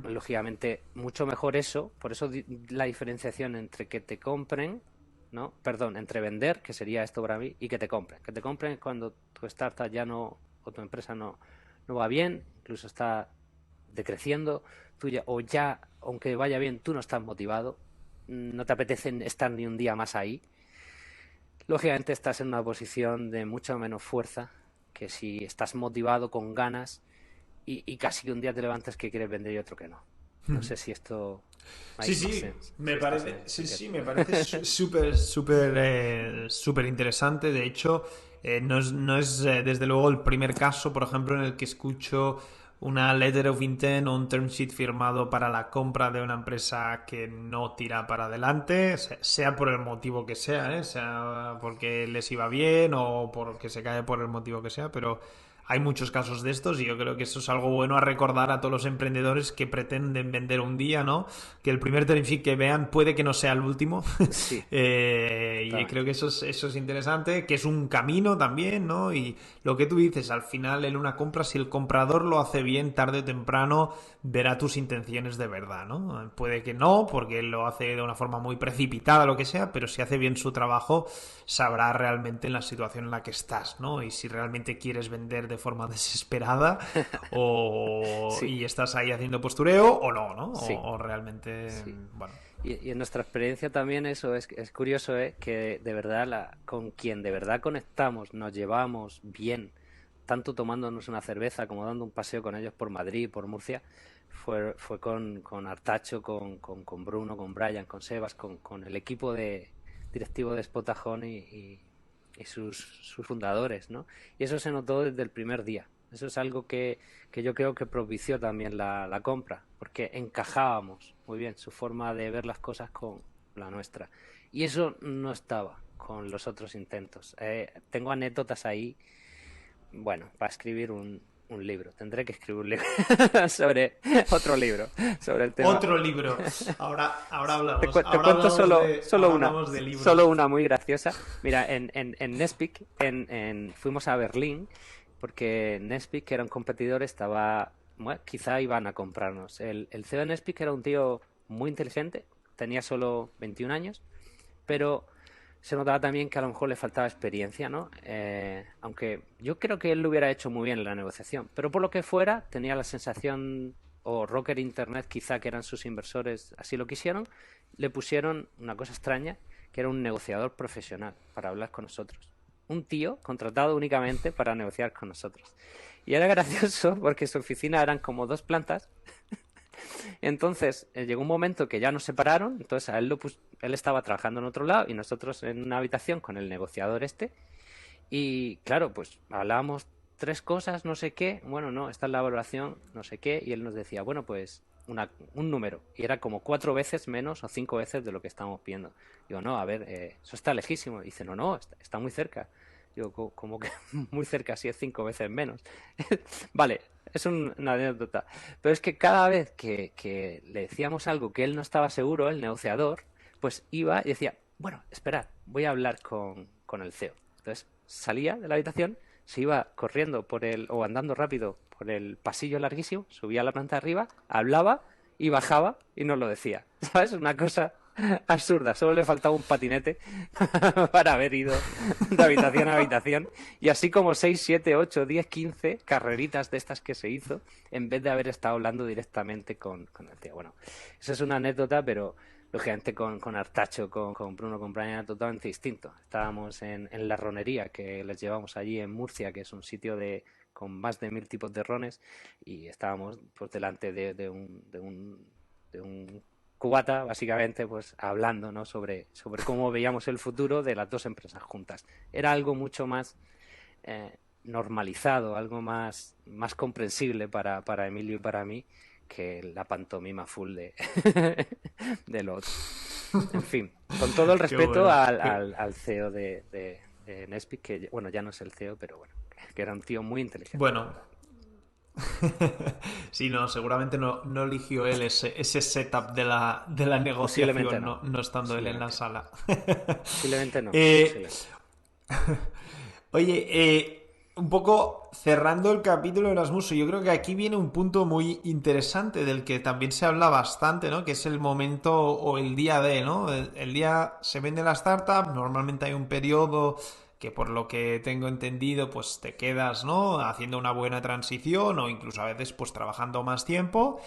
Lógicamente, mucho mejor eso, por eso la diferenciación entre que te compren, ¿no? Perdón, entre vender, que sería esto para mí, y que te compren. Que te compren es cuando tu startup ya no, o tu empresa no va bien, incluso está decreciendo, o ya, aunque vaya bien, tú no estás motivado, no te apetece estar ni un día más ahí. Lógicamente estás en una posición de mucha menos fuerza que si estás motivado con ganas y casi que un día te levantas que quieres vender y otro que no. No sé si esto... Sí, me parece súper interesante. De hecho, no es desde luego el primer caso, por ejemplo, en el que escucho una letter of intent o un term sheet firmado para la compra de una empresa que no tira para adelante, sea por el motivo que sea, sea porque les iba bien o porque se cae por el motivo que sea, pero hay muchos casos de estos y yo creo que eso es algo bueno a recordar a todos los emprendedores que pretenden vender un día, ¿no? Que el primer term sheet que vean puede que no sea el último. Sí. Y creo que eso es interesante, que es un camino también, ¿no? Y lo que tú dices, al final en una compra, si el comprador lo hace bien, tarde o temprano verá tus intenciones de verdad, ¿no? Puede que no, porque lo hace de una forma muy precipitada, lo que sea, pero si hace bien su trabajo, sabrá realmente en la situación en la que estás, ¿no? Y si realmente quieres vender de forma desesperada y estás ahí haciendo postureo o no, Sí. o realmente, sí. bueno. Y en nuestra experiencia también eso es curioso, que de verdad con quien de verdad conectamos, nos llevamos bien, tanto tomándonos una cerveza como dando un paseo con ellos por Madrid, por Murcia, fue con Artacho, con Bruno, con Brian, con Sebas, con el equipo directivo de Spotajón y sus fundadores, ¿no? Y eso se notó desde el primer día. Eso es algo que yo creo que propició también la compra, porque encajábamos muy bien su forma de ver las cosas con la nuestra. Y eso no estaba con los otros intentos. Tengo anécdotas ahí, bueno, para escribir un libro. Tendré que escribir un libro sobre otro libro, sobre el tema. Otro libro. Ahora hablamos. Te cuento solo una. Hablamos de libros. Solo una muy graciosa. Mira, en Nespeak fuimos a Berlín porque Nespeak, que era un competidor, bueno, quizá iban a comprarnos. El CEO de Nespeak era un tío muy inteligente, tenía solo 21 años, pero se notaba también que a lo mejor le faltaba experiencia, ¿no? Aunque yo creo que él lo hubiera hecho muy bien en la negociación, pero por lo que fuera, tenía la sensación, o Rocker Internet quizá, que eran sus inversores, así lo quisieron, le pusieron una cosa extraña, que era un negociador profesional para hablar con nosotros. Un tío contratado únicamente para negociar con nosotros. Y era gracioso porque su oficina eran como 2 plantas. Entonces llegó un momento que ya nos separaron, entonces a él él estaba trabajando en otro lado y nosotros en una habitación con el negociador y claro, pues hablábamos 3 cosas, no sé qué, bueno, no, esta es la valoración, no sé qué, y él nos decía, bueno, pues un número, y era como 4 veces menos o 5 veces de lo que estábamos pidiendo. Digo, no, a ver, eso está lejísimo. Y dice, no, está muy cerca. Digo, como que muy cerca, si es 5 veces menos. Vale, es una anécdota. Pero es que cada vez que le decíamos algo que él no estaba seguro, el negociador, pues iba y decía, bueno, esperad, voy a hablar con el CEO. Entonces salía de la habitación, se iba corriendo o andando rápido por el pasillo larguísimo, subía a la planta de arriba, hablaba y bajaba y nos lo decía. ¿Sabes? Una cosa absurda. Solo le faltaba un patinete para haber ido de habitación a habitación. Y así como 6, 7, 8, 10, 15 carreritas de estas que se hizo, en vez de haber estado hablando directamente con el tío. Bueno, eso es una anécdota, pero lógicamente con Artacho, con Bruno, con Brian, era totalmente distinto. Estábamos en la ronería que les llevamos allí en Murcia, que es un sitio con más de 1000 tipos de rones, y estábamos pues delante de un cubata, básicamente, pues hablando, ¿no? sobre cómo veíamos el futuro de las 2 empresas juntas. Era algo mucho más normalizado, algo más comprensible para Emilio y para mí, que la pantomima full del otro. En fin, con todo el respeto al CEO de Nesbitt, que bueno, ya no es el CEO, pero bueno, que era un tío muy inteligente. Bueno, sí, no, seguramente no eligió él ese setup de la Posiblemente negociación, no, no estando él en la posiblemente, sala. posiblemente no, Eh, posiblemente. Oye, un poco cerrando el capítulo de Erasmus, yo creo que aquí viene un punto muy interesante del que también se habla bastante, ¿no? Que es el momento o el día de, ¿no? El día se vende la startup, normalmente hay un periodo que por lo que tengo entendido, pues te quedas, ¿no? Haciendo una buena transición o incluso a veces pues trabajando más tiempo.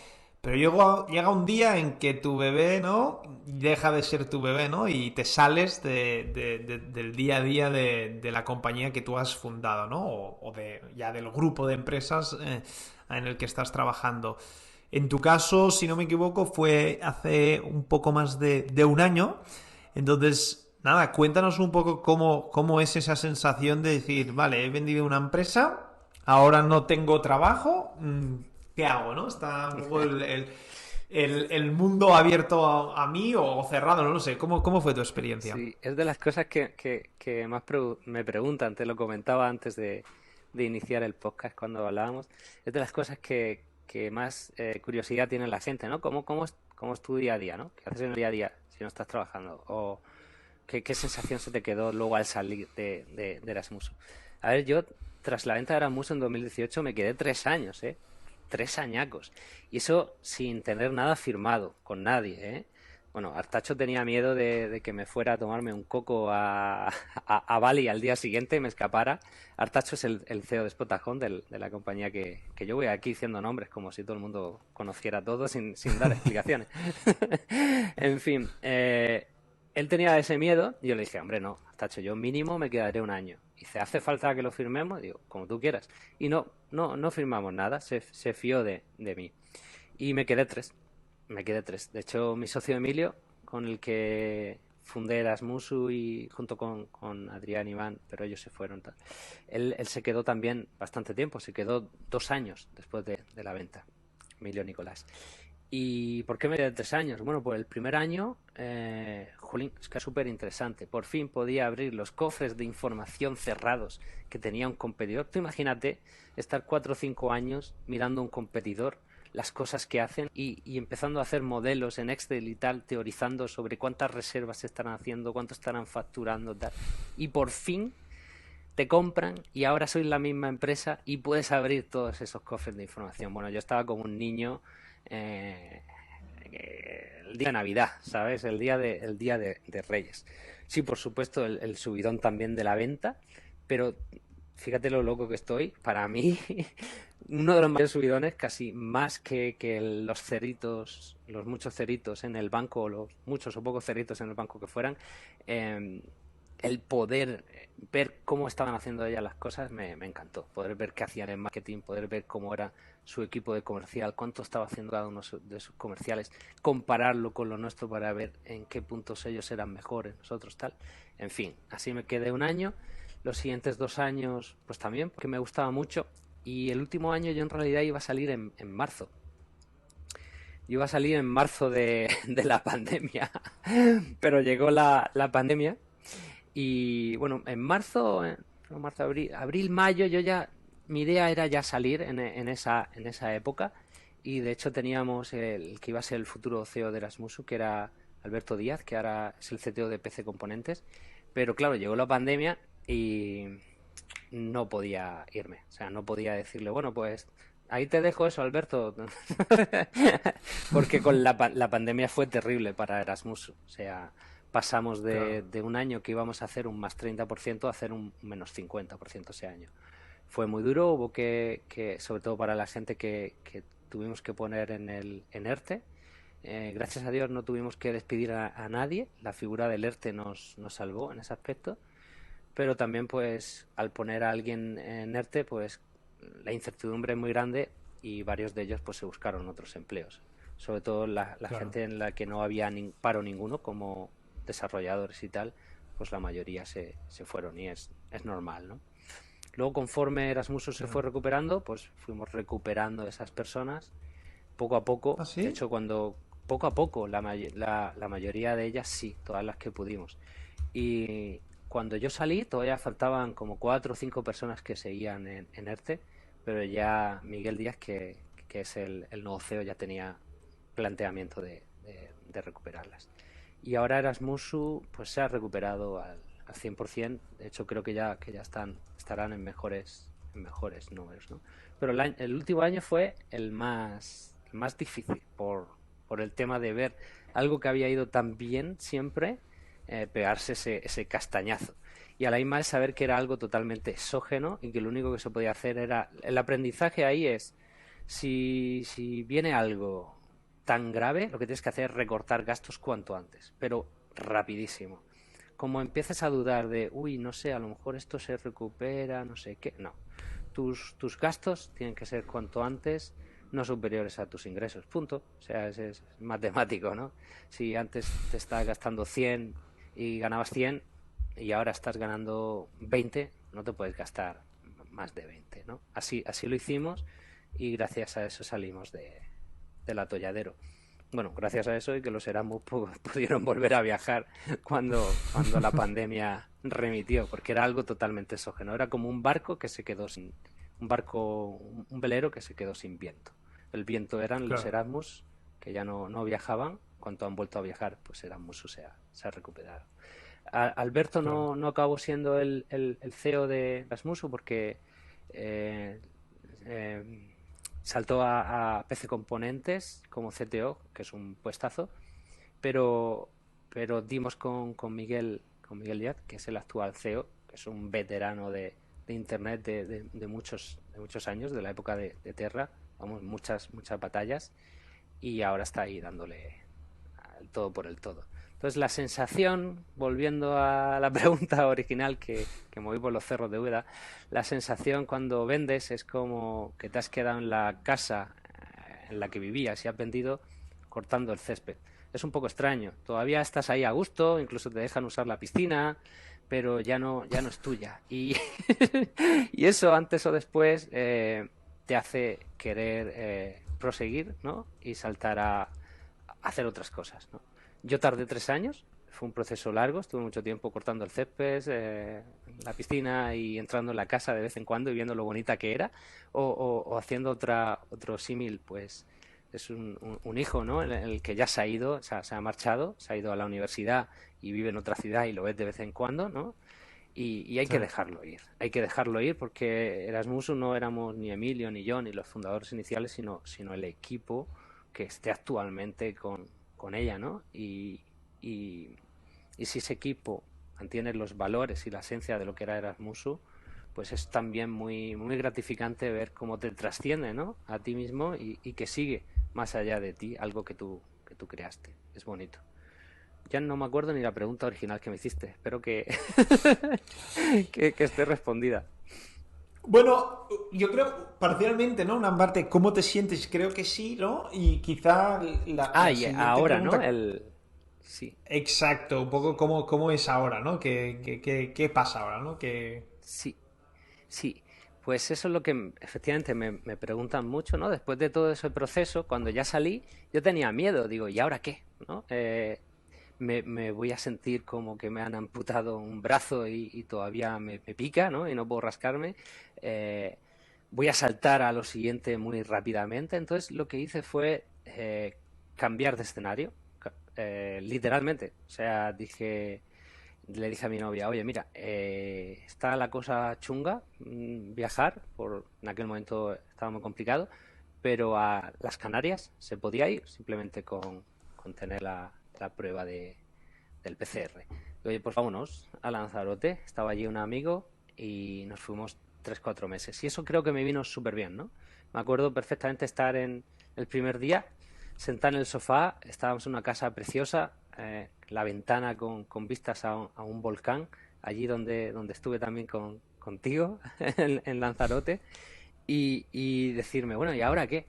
Pero llega un día en que tu bebé, ¿no? Deja de ser tu bebé, ¿no? Y te sales del día a día de la compañía que tú has fundado, ¿no? Ya del grupo de empresas en el que estás trabajando. En tu caso, si no me equivoco, fue hace un poco más de un año. Entonces, nada, cuéntanos un poco cómo es esa sensación de decir, vale, he vendido una empresa, ahora no tengo trabajo, ¿qué hago, no? Está un poco el mundo abierto a mí o cerrado, no lo sé. ¿Cómo fue tu experiencia? Sí, es de las cosas que más me preguntan, te lo comentaba antes de iniciar el podcast cuando hablábamos, es de las cosas que más curiosidad tiene la gente, ¿no? ¿Cómo es tu día a día, ¿no? ¿Qué haces en el día a día si no estás trabajando? ¿O qué sensación se te quedó luego al salir de Erasmus? A ver, yo tras la venta de Erasmus en 2018 me quedé 3 años, ¿eh? 3 añacos. Y eso sin tener nada firmado con nadie, ¿eh? Bueno, Artacho tenía miedo de que me fuera a tomarme un coco a Bali al día siguiente y me escapara. Artacho es el CEO de Spotahome, de la compañía que yo voy aquí diciendo nombres como si todo el mundo conociera todo sin dar explicaciones. En fin, él tenía ese miedo y yo le dije, hombre, no, Artacho, yo mínimo me quedaré un año. Y dice, ¿hace falta que lo firmemos? Digo, como tú quieras. Y no firmamos nada, se fió de mí. Y me quedé tres. De hecho, mi socio Emilio, con el que fundé Erasmusu y junto con Adrián y Iván, pero ellos se fueron. Tal. Él se quedó también bastante tiempo, se quedó 2 años después de la venta, Emilio Nicolás. ¿Y por qué me quedé 3 años? Bueno, pues el primer año, jolín, es que es súper interesante. Por fin podía abrir los cofres de información cerrados que tenía un competidor. Tú imagínate estar 4 o 5 años mirando a un competidor, las cosas que hacen y empezando a hacer modelos en Excel y tal, teorizando sobre cuántas reservas se estarán haciendo, cuánto estarán facturando, tal. Y por fin te compran y ahora sois la misma empresa y puedes abrir todos esos cofres de información. Bueno, yo estaba como un niño eh, el día de Navidad, ¿sabes? El día de Reyes. Sí, por supuesto, el subidón también de la venta, pero fíjate lo loco que estoy. Para mí, uno de los mayores subidones, casi más que los ceritos, los muchos ceritos en el banco, o los muchos o pocos ceritos en el banco que fueran, eh, el poder ver cómo estaban haciendo ellas las cosas me encantó. Poder ver qué hacían en marketing, poder ver cómo era su equipo de comercial, cuánto estaba haciendo cada uno de sus comerciales, compararlo con lo nuestro para ver en qué puntos ellos eran mejores, nosotros tal. En fin, así me quedé un año. Los siguientes 2 años, pues también, porque me gustaba mucho. Y el último año yo en realidad iba a salir en marzo. Yo iba a salir en marzo de la pandemia, pero llegó la pandemia y bueno, en marzo, abril, mayo, mi idea era ya salir en esa época y de hecho teníamos el que iba a ser el futuro CEO de Erasmusu, que era Alberto Díaz, que ahora es el CTO de PC Componentes, pero claro, llegó la pandemia y no podía irme, o sea, no podía decirle, bueno, pues ahí te dejo eso, Alberto, porque con la pandemia fue terrible para Erasmus, o sea, pasamos Claro. de un año que íbamos a hacer un más 30% a hacer un menos 50% ese año. Fue muy duro, hubo sobre todo para la gente que tuvimos que poner en ERTE. Gracias a Dios no tuvimos que despedir a nadie, la figura del ERTE nos salvó en ese aspecto, pero también pues al poner a alguien en ERTE pues la incertidumbre es muy grande y varios de ellos pues se buscaron otros empleos, sobre todo la Claro. gente en la que no había paro ninguno como desarrolladores y tal, pues la mayoría se fueron y es normal, ¿no? Luego conforme Erasmus se fue Claro. recuperando pues fuimos recuperando esas personas poco a poco. ¿Ah, De sí? hecho, cuando poco a poco, la mayoría de ellas sí, todas las que pudimos. Y cuando yo salí todavía faltaban como 4 o 5 personas que seguían en ERTE, pero ya Miguel Díaz, que es el nuevo CEO, ya tenía planteamiento de recuperarlas. Y ahora Erasmusu pues se ha recuperado al 100%. De hecho creo que ya estarán en mejores números, ¿no? Pero el último año fue el más difícil por el tema de ver algo que había ido tan bien siempre, pegarse ese castañazo. Y a la misma vez saber que era algo totalmente exógeno y que lo único que se podía hacer era... El aprendizaje ahí es, si viene algo tan grave, lo que tienes que hacer es recortar gastos cuanto antes, pero rapidísimo. Como empieces a dudar de, uy, no sé, a lo mejor esto se recupera, no sé qué, no. Tus gastos tienen que ser cuanto antes, no superiores a tus ingresos, punto. O sea, es matemático, ¿no? Si antes te estabas gastando 100 y ganabas 100 y ahora estás ganando 20, no te puedes gastar más de 20, ¿no? Así lo hicimos y gracias a eso salimos del atolladero. Bueno, gracias a eso y que los Erasmus pudieron volver a viajar cuando la pandemia remitió, porque era algo totalmente exógeno. Era como un barco que se quedó sin... un velero que se quedó sin viento. El viento eran los Claro. Erasmus, que ya no viajaban. Cuando han vuelto a viajar, pues Erasmus se ha recuperado. Alberto Claro. no acabó siendo el CEO de Erasmus porque eh, eh, saltó a PC Componentes como CTO, que es un puestazo, pero, pero dimos con Miguel Díaz, que es el actual CEO, que es un veterano de Internet de muchos años, de la época de Terra, vamos, muchas batallas, y ahora está ahí dándole el todo por el todo. Entonces la sensación, volviendo a la pregunta original que moví por los cerros de Úbeda, la sensación cuando vendes es como que te has quedado en la casa en la que vivías y has vendido cortando el césped. Es un poco extraño. Todavía estás ahí a gusto, incluso te dejan usar la piscina, pero ya no es tuya. Y, y eso antes o después te hace querer proseguir, ¿no? Y saltar a hacer otras cosas, ¿no? Yo tardé 3 años, fue un proceso largo, estuve mucho tiempo cortando el césped, la piscina y entrando en la casa de vez en cuando y viendo lo bonita que era, o haciendo otro símil, pues es un hijo, ¿no? El que ya se ha ido, se ha marchado, se ha ido a la universidad y vive en otra ciudad y lo ves de vez en cuando, ¿no? Y hay Sí. que dejarlo ir, hay que dejarlo ir porque Erasmus no éramos ni Emilio ni yo ni los fundadores iniciales, sino el equipo que esté actualmente con ella, ¿no? Y, y si ese equipo mantiene los valores y la esencia de lo que era Erasmusu, pues es también muy gratificante ver cómo te trasciende, ¿no? A ti mismo y que sigue más allá de ti algo que tú creaste. Es bonito. Ya no me acuerdo ni la pregunta original que me hiciste. Espero que esté respondida. Bueno, yo creo parcialmente, ¿no? Una parte, ¿cómo te sientes? Creo que sí, ¿no? Y quizá Ah, la y siguiente ahora, ¿no? pregunta, Sí, exacto, un poco cómo es ahora, ¿no? ¿Qué pasa ahora, ¿no? sí, sí. Pues eso es lo que efectivamente me preguntan mucho, ¿no? Después de todo ese proceso, cuando ya salí, yo tenía miedo. Digo, ¿y ahora qué? ¿No? Me voy a sentir como que me han amputado un brazo y todavía me pica, ¿no? Y no puedo rascarme. Eh, Voy a saltar a lo siguiente muy rápidamente. Entonces lo que hice fue cambiar de escenario, literalmente. O sea, le dije a mi novia, oye, mira, está la cosa chunga, viajar, en aquel momento estaba muy complicado, pero a las Canarias se podía ir simplemente con tener la prueba del PCR. Y, oye, pues vámonos a Lanzarote. Estaba allí un amigo y nos fuimos 3 o 4 meses. Y eso creo que me vino súper bien, ¿no? Me acuerdo perfectamente estar en el primer día, sentado en el sofá, estábamos en una casa preciosa, la ventana con vistas a un volcán, allí donde estuve también contigo, en Lanzarote, y decirme, bueno, ¿y ahora qué?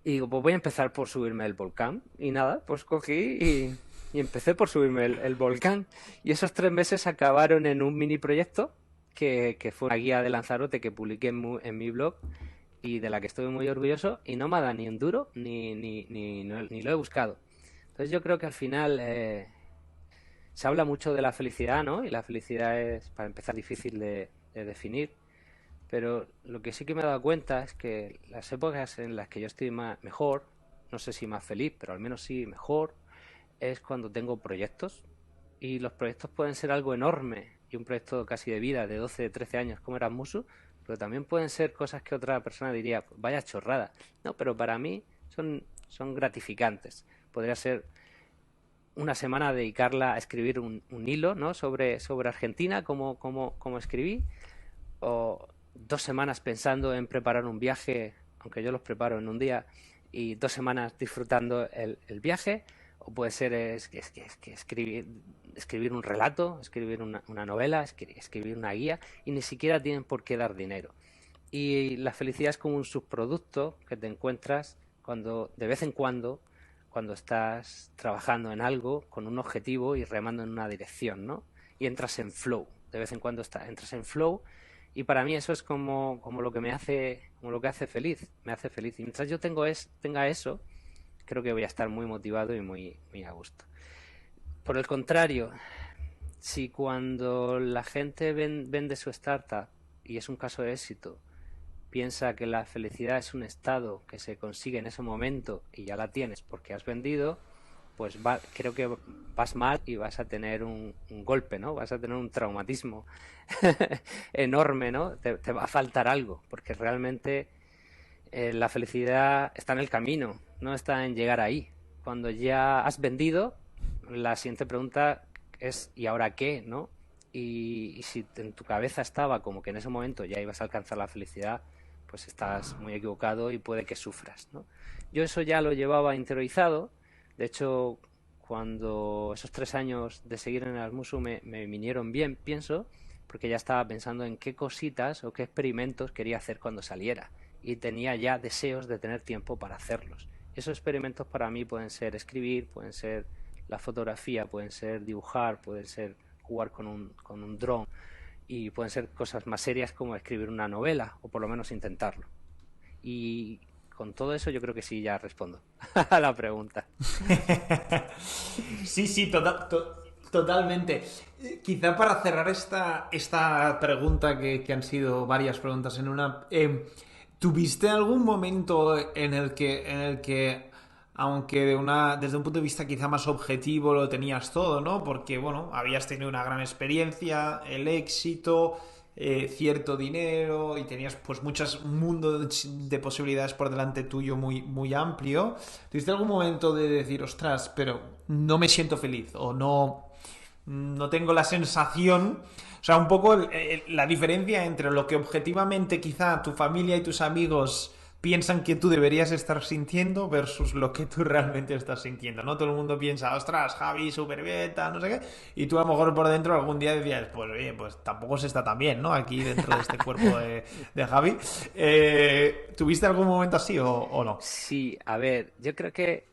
Y digo, pues voy a empezar por subirme el volcán. Y nada, pues cogí y empecé por subirme el volcán. Y esos 3 meses acabaron en un mini proyecto que fue una guía de Lanzarote que publiqué en mi blog y de la que estoy muy orgulloso. Y no me ha dado ni un duro ni lo he buscado. Entonces yo creo que al final Se habla mucho de la felicidad, ¿no? Y la felicidad es, para empezar, difícil de definir. Pero lo que sí que me he dado cuenta es que las épocas en las que yo estoy mejor, no sé si más feliz, pero al menos sí mejor, es cuando tengo proyectos. Y los proyectos pueden ser algo enorme y un proyecto casi de vida de 12, 13 años como Erasmus, pero también pueden ser cosas que otra persona diría, "Pues vaya chorrada". No, pero para mí son gratificantes. Podría ser una semana dedicarla a escribir un hilo, ¿no? sobre Argentina, como escribí, o 2 semanas pensando en preparar un viaje, aunque yo los preparo en un día, y 2 semanas disfrutando el viaje, o puede ser que escribir un relato, escribir una novela, escribir una guía, y ni siquiera tienen por qué dar dinero. Y la felicidad es como un subproducto que te encuentras cuando, de vez en cuando estás trabajando en algo con un objetivo y remando en una dirección, ¿no? Y entras en flow. De vez en cuando entras en flow, y para mí eso es como lo que me hace, como lo que hace feliz, me hace feliz. Y mientras yo tenga eso, creo que voy a estar muy motivado y muy a gusto. Por el contrario, si cuando la gente vende su startup, y es un caso de éxito, piensa que la felicidad es un estado que se consigue en ese momento y ya la tienes porque has vendido, pues creo que vas mal y vas a tener un golpe, ¿no? Vas a tener un traumatismo enorme, ¿no? Te va a faltar algo, porque realmente la felicidad está en el camino, no está en llegar ahí. Cuando ya has vendido, la siguiente pregunta es ¿y ahora qué? ¿No? Y si en tu cabeza estaba como que en ese momento ya ibas a alcanzar la felicidad, pues estás muy equivocado y puede que sufras, ¿no? Yo eso ya lo llevaba interiorizado. De hecho, cuando esos 3 años de seguir en Erasmus me vinieron bien, pienso, porque ya estaba pensando en qué cositas o qué experimentos quería hacer cuando saliera, y tenía ya deseos de tener tiempo para hacerlos. Esos experimentos para mí pueden ser escribir, pueden ser la fotografía, pueden ser dibujar, pueden ser jugar con un dron, y pueden ser cosas más serias como escribir una novela, o por lo menos intentarlo. Y con todo eso yo creo que sí, ya respondo a la pregunta. Sí, sí, totalmente. Quizá para cerrar esta pregunta, que han sido varias preguntas en una, ¿tuviste algún momento en el que aunque desde un punto de vista quizá más objetivo lo tenías todo, ¿no? Porque, bueno, habías tenido una gran experiencia, el éxito, cierto dinero y tenías pues un mundo de posibilidades por delante tuyo muy, muy amplio. ¿Tuviste algún momento de decir, ostras, pero no me siento feliz o no tengo la sensación? O sea, un poco la diferencia entre lo que objetivamente quizá tu familia y tus amigos piensan que tú deberías estar sintiendo versus lo que tú realmente estás sintiendo, ¿no? Todo el mundo piensa, ostras, Javi, súper bien, no sé qué, y tú a lo mejor por dentro algún día decías, pues oye, pues tampoco se está tan bien, ¿no? Aquí dentro de este cuerpo de Javi. ¿Tuviste algún momento así o no? Sí, a ver, yo creo que,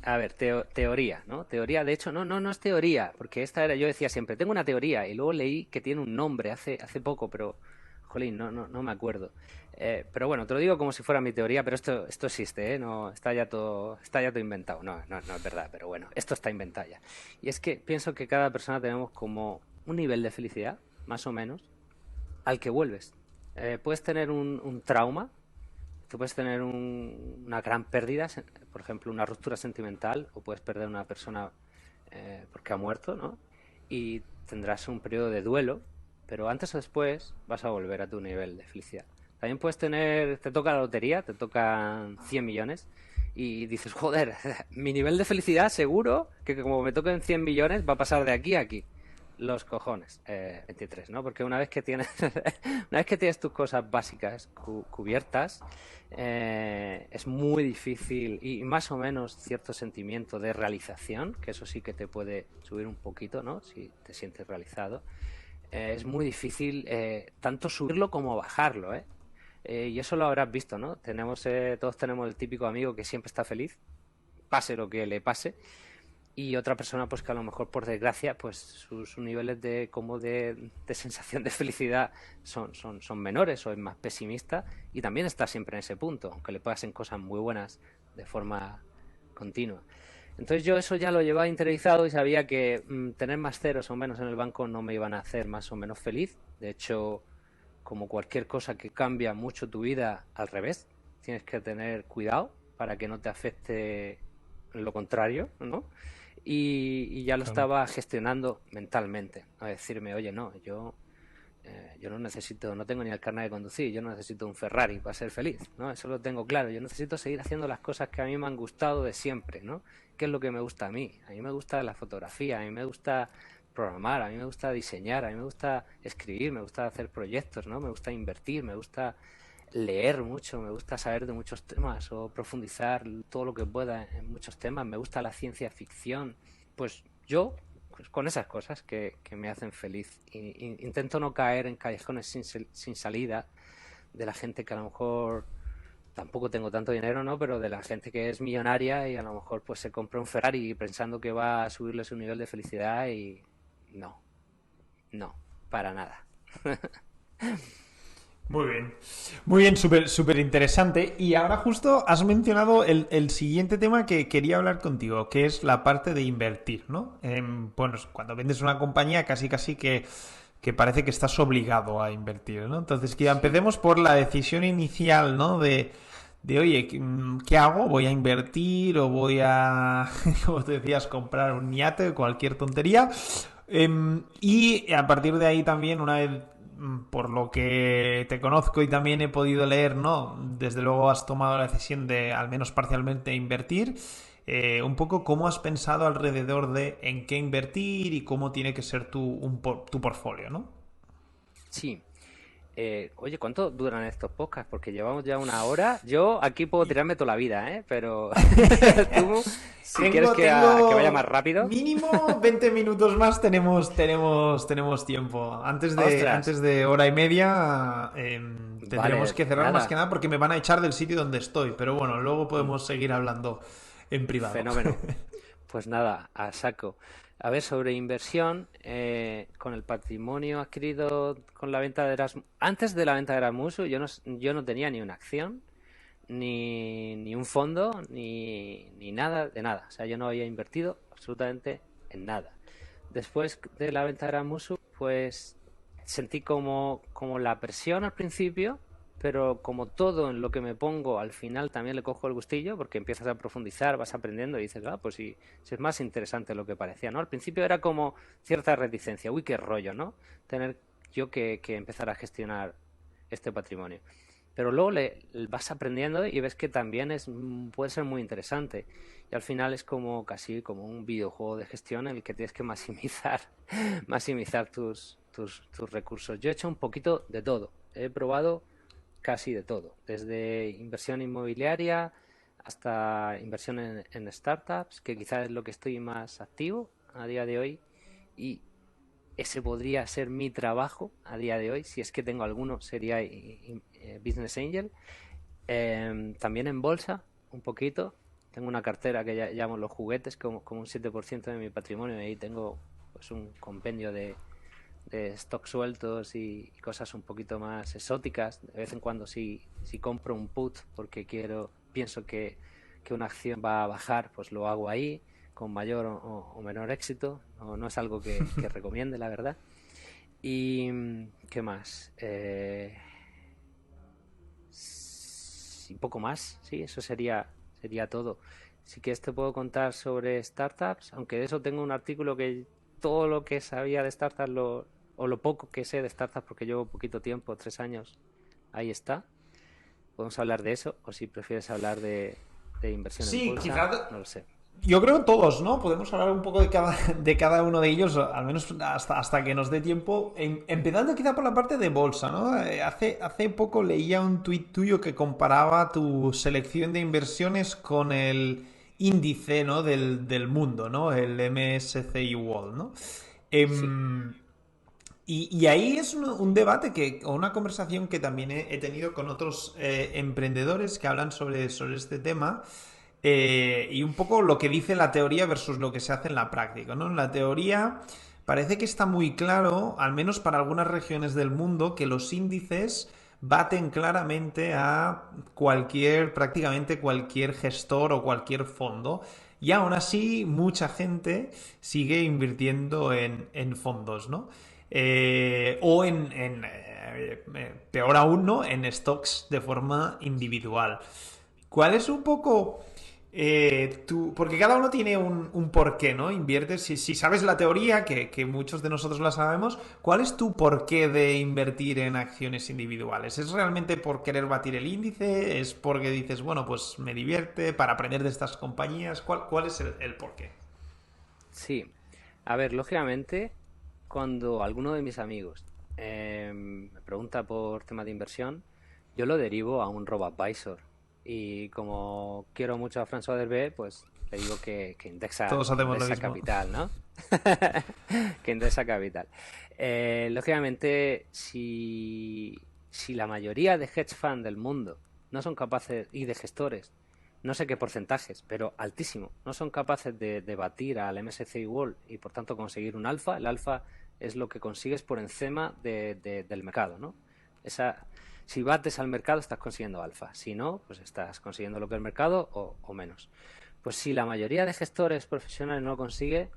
a ver, teoría, ¿no? Teoría, de hecho, no es teoría, porque yo decía siempre, tengo una teoría, y luego leí que tiene un nombre hace poco, pero, jolín, no me acuerdo. Pero bueno, te lo digo como si fuera mi teoría, pero esto existe, ¿eh? No, está ya todo inventado. No es verdad, pero bueno, esto está inventado ya. Y es que pienso que cada persona tenemos como un nivel de felicidad, más o menos, al que vuelves. Puedes tener un trauma. Tú puedes tener una gran pérdida, por ejemplo, una ruptura sentimental, o puedes perder a una persona porque ha muerto, ¿no? Y tendrás un periodo de duelo, pero antes o después vas a volver a tu nivel de felicidad. También te toca la lotería, te tocan 100 millones, y dices, joder, mi nivel de felicidad seguro que como me toquen 100 millones va a pasar de aquí a aquí. Los cojones, 23, ¿no? Porque una vez que tienes tus cosas básicas cubiertas, es muy difícil, y más o menos cierto sentimiento de realización, que eso sí que te puede subir un poquito, ¿no? Si te sientes realizado. Es muy difícil tanto subirlo como bajarlo, ¿eh? Y eso lo habrás visto, ¿no? Todos tenemos el típico amigo que siempre está feliz, pase lo que le pase, y otra persona pues que a lo mejor por desgracia pues sus niveles de sensación de felicidad son menores, o es más pesimista, y también está siempre en ese punto, aunque le pasen cosas muy buenas de forma continua. Entonces yo eso ya lo llevaba interiorizado y sabía que tener más ceros o menos en el banco no me iban a hacer más o menos feliz. De hecho, como cualquier cosa que cambia mucho tu vida, al revés, tienes que tener cuidado para que no te afecte lo contrario, ¿no? Y ya lo Claro. estaba gestionando mentalmente, a decirme, oye, no, yo no necesito, no tengo ni el carnet de conducir, yo no necesito un Ferrari para ser feliz, ¿no? Eso lo tengo claro, yo necesito seguir haciendo las cosas que a mí me han gustado de siempre, ¿no? ¿Qué es lo que me gusta a mí? A mí me gusta la fotografía, a mí me gusta programar, a mí me gusta diseñar, a mí me gusta escribir, me gusta hacer proyectos, ¿no? Me gusta invertir, me gusta leer mucho, me gusta saber de muchos temas o profundizar todo lo que pueda en muchos temas, me gusta la ciencia ficción, pues yo pues con esas cosas que me hacen feliz. Intento no caer en callejones sin salida de la gente que a lo mejor tampoco tengo tanto dinero, ¿no? Pero de la gente que es millonaria y a lo mejor pues se compra un Ferrari pensando que va a subirle su nivel de felicidad y no, no, para nada. Muy bien. Muy bien, súper súper interesante. Y ahora justo has mencionado el siguiente tema que quería hablar contigo, que es la parte de invertir, ¿no? Bueno, cuando vendes una compañía casi casi que parece que estás obligado a invertir, ¿no? Entonces, que Sí, empecemos por la decisión inicial, ¿no? De oye, ¿qué hago? ¿Voy a invertir o voy a, como te decías, comprar un yate o cualquier tontería? Y a partir de ahí también, una vez por lo que te conozco y también he podido leer, ¿no? Desde luego has tomado la decisión de, al menos parcialmente, invertir. Un poco cómo has pensado alrededor de en qué invertir y cómo tiene que ser tu portfolio, ¿no? sí. Oye, ¿cuánto duran estos podcasts? Porque llevamos ya una hora. Yo aquí puedo tirarme toda la vida, ¿eh? Pero tú, si quieres que vaya más Tengo rápido. mínimo 20 minutos más, tenemos tiempo. Ostras, Antes de hora y media tendremos vale, que cerrar más que nada, nada porque me van a echar del sitio donde estoy. Pero bueno, luego mm, podemos seguir hablando en privado. fenómeno. Pues nada, a saco. A ver, sobre inversión, con el patrimonio adquirido con la venta de Erasmus. Antes de la venta de Erasmus, yo no tenía ni una acción, ni un fondo, ni nada de nada. O sea, yo no había invertido absolutamente en nada. Después de la venta de Erasmus, pues sentí como la presión al principio, pero como todo en lo que me pongo, al final también le cojo el gustillo, porque empiezas a profundizar, vas aprendiendo y dices, pues sí, sí es más interesante lo que parecía, ¿no? Al principio era como cierta reticencia, uy, qué rollo, ¿no? Tener yo que empezar a gestionar este patrimonio. Pero luego vas aprendiendo y ves que también puede ser muy interesante. Y al final es como casi como un videojuego de gestión en el que tienes que maximizar, maximizar tus recursos. Yo he hecho un poquito de todo. He probado casi de todo, desde inversión inmobiliaria hasta inversión en startups, que quizás es lo que estoy más activo a día de hoy, y ese podría ser mi trabajo a día de hoy, si es que tengo alguno, sería Business Angel. También en bolsa, un poquito. Tengo una cartera que ya llamo los juguetes, como un 7% de mi patrimonio, y ahí tengo pues un compendio de stocks sueltos y cosas un poquito más exóticas. De vez en cuando si compro un put porque pienso que una acción va a bajar, pues lo hago ahí con mayor o menor éxito. No es algo que recomiende, la verdad. ¿Y qué más? Sí, poco más, sí, eso sería todo. Sí que te puedo contar sobre startups, aunque de eso tengo un artículo que todo lo que sabía de startups, o lo poco que sé de startups, porque llevo poquito tiempo, 3 años, ahí está. Podemos hablar de eso, o si prefieres hablar de inversión en Sí, bolsa, quizás no lo sé. yo creo todos, ¿no? Podemos hablar un poco de cada uno de ellos, al menos hasta que nos dé tiempo. Empezando quizá por la parte de bolsa, ¿no? Hace poco leía un tuit tuyo que comparaba tu selección de inversiones con el índice, ¿no? Del mundo, ¿no? El MSCI World, ¿no? Sí, Em, y ahí es un debate o una conversación que también he tenido con otros emprendedores que hablan sobre este tema y un poco lo que dice la teoría versus lo que se hace en la práctica, ¿no? En la teoría parece que está muy claro, al menos para algunas regiones del mundo, que los índices baten claramente a prácticamente cualquier gestor o cualquier fondo. y aún así mucha gente sigue invirtiendo en fondos, ¿no? O peor aún, ¿no? En stocks de forma individual. ¿Cuál es un poco porque cada uno tiene un porqué, ¿no? Inviertes, si sabes la teoría, que muchos de nosotros la sabemos, ¿cuál es tu porqué de invertir en acciones individuales? ¿Es realmente por querer batir el índice? ¿Es porque dices, bueno, pues me divierte para aprender de estas compañías? ¿Cuál es el porqué? Sí, a ver, lógicamente, cuando alguno de mis amigos me pregunta por tema de inversión, yo lo derivo a un robo-advisor. Y como quiero mucho a François Derbe, pues le digo que Todos hacemos lo Indesa mismo. Capital, ¿no? Que Indesa Capital. Lógicamente, si la mayoría de hedge funds del mundo no son capaces, y de gestores, no sé qué porcentajes, pero altísimo, no son capaces de batir al MSCI World y por tanto conseguir un alfa, el alfa es lo que consigues por encima del mercado, ¿no? Esa, si bates al mercado estás consiguiendo alfa, si no, pues estás consiguiendo lo que el mercado o menos. Pues si la mayoría de gestores profesionales no lo consigue,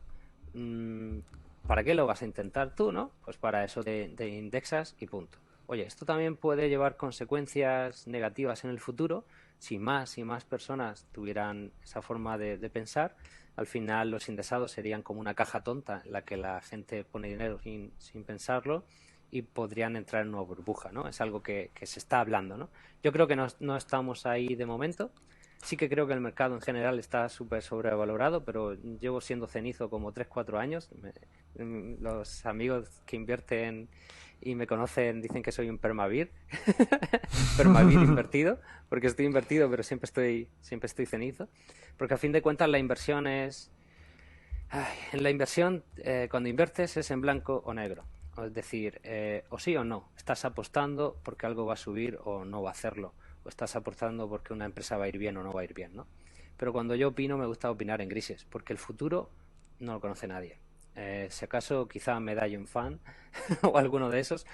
mmm, ¿para qué lo vas a intentar tú, no? Pues para eso te indexas y punto. Oye, esto también puede llevar consecuencias negativas en el futuro si más y más personas tuvieran esa forma de pensar. Al final los indexados serían como una caja tonta en la que la gente pone dinero sin pensarlo y podrían entrar en una burbuja, ¿no? Es algo que se está hablando, ¿no? Yo creo que no estamos ahí de momento. Sí que creo que el mercado en general está súper sobrevalorado, pero llevo siendo cenizo como 3 4 años. Los amigos que invierten y me conocen dicen que soy un permavir, permavir invertido, porque estoy invertido, pero siempre estoy cenizo. Porque a fin de cuentas la inversión es... Ay, en la inversión, cuando inviertes es en blanco o negro. Es decir, o sí o no. Estás apostando porque algo va a subir o no va a hacerlo. O estás apostando porque una empresa va a ir bien o no va a ir bien, ¿no? Pero cuando yo opino, me gusta opinar en grises, porque el futuro no lo conoce nadie. Si acaso, quizá Medallion Fan o alguno de esos.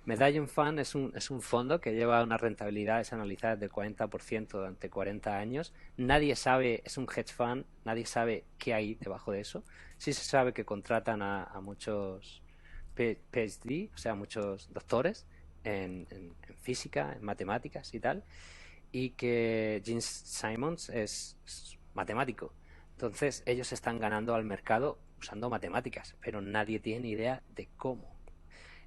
Medallion Fund es un fondo que lleva unas rentabilidades analizadas del 40% durante 40 años. Nadie sabe, es un hedge fund, nadie sabe qué hay debajo de eso. Sí se sabe que contratan a muchos PhD, o sea, muchos doctores en física, en matemáticas y tal, y que Gene Simons es matemático. Entonces ellos están ganando al mercado usando matemáticas, pero nadie tiene idea de cómo.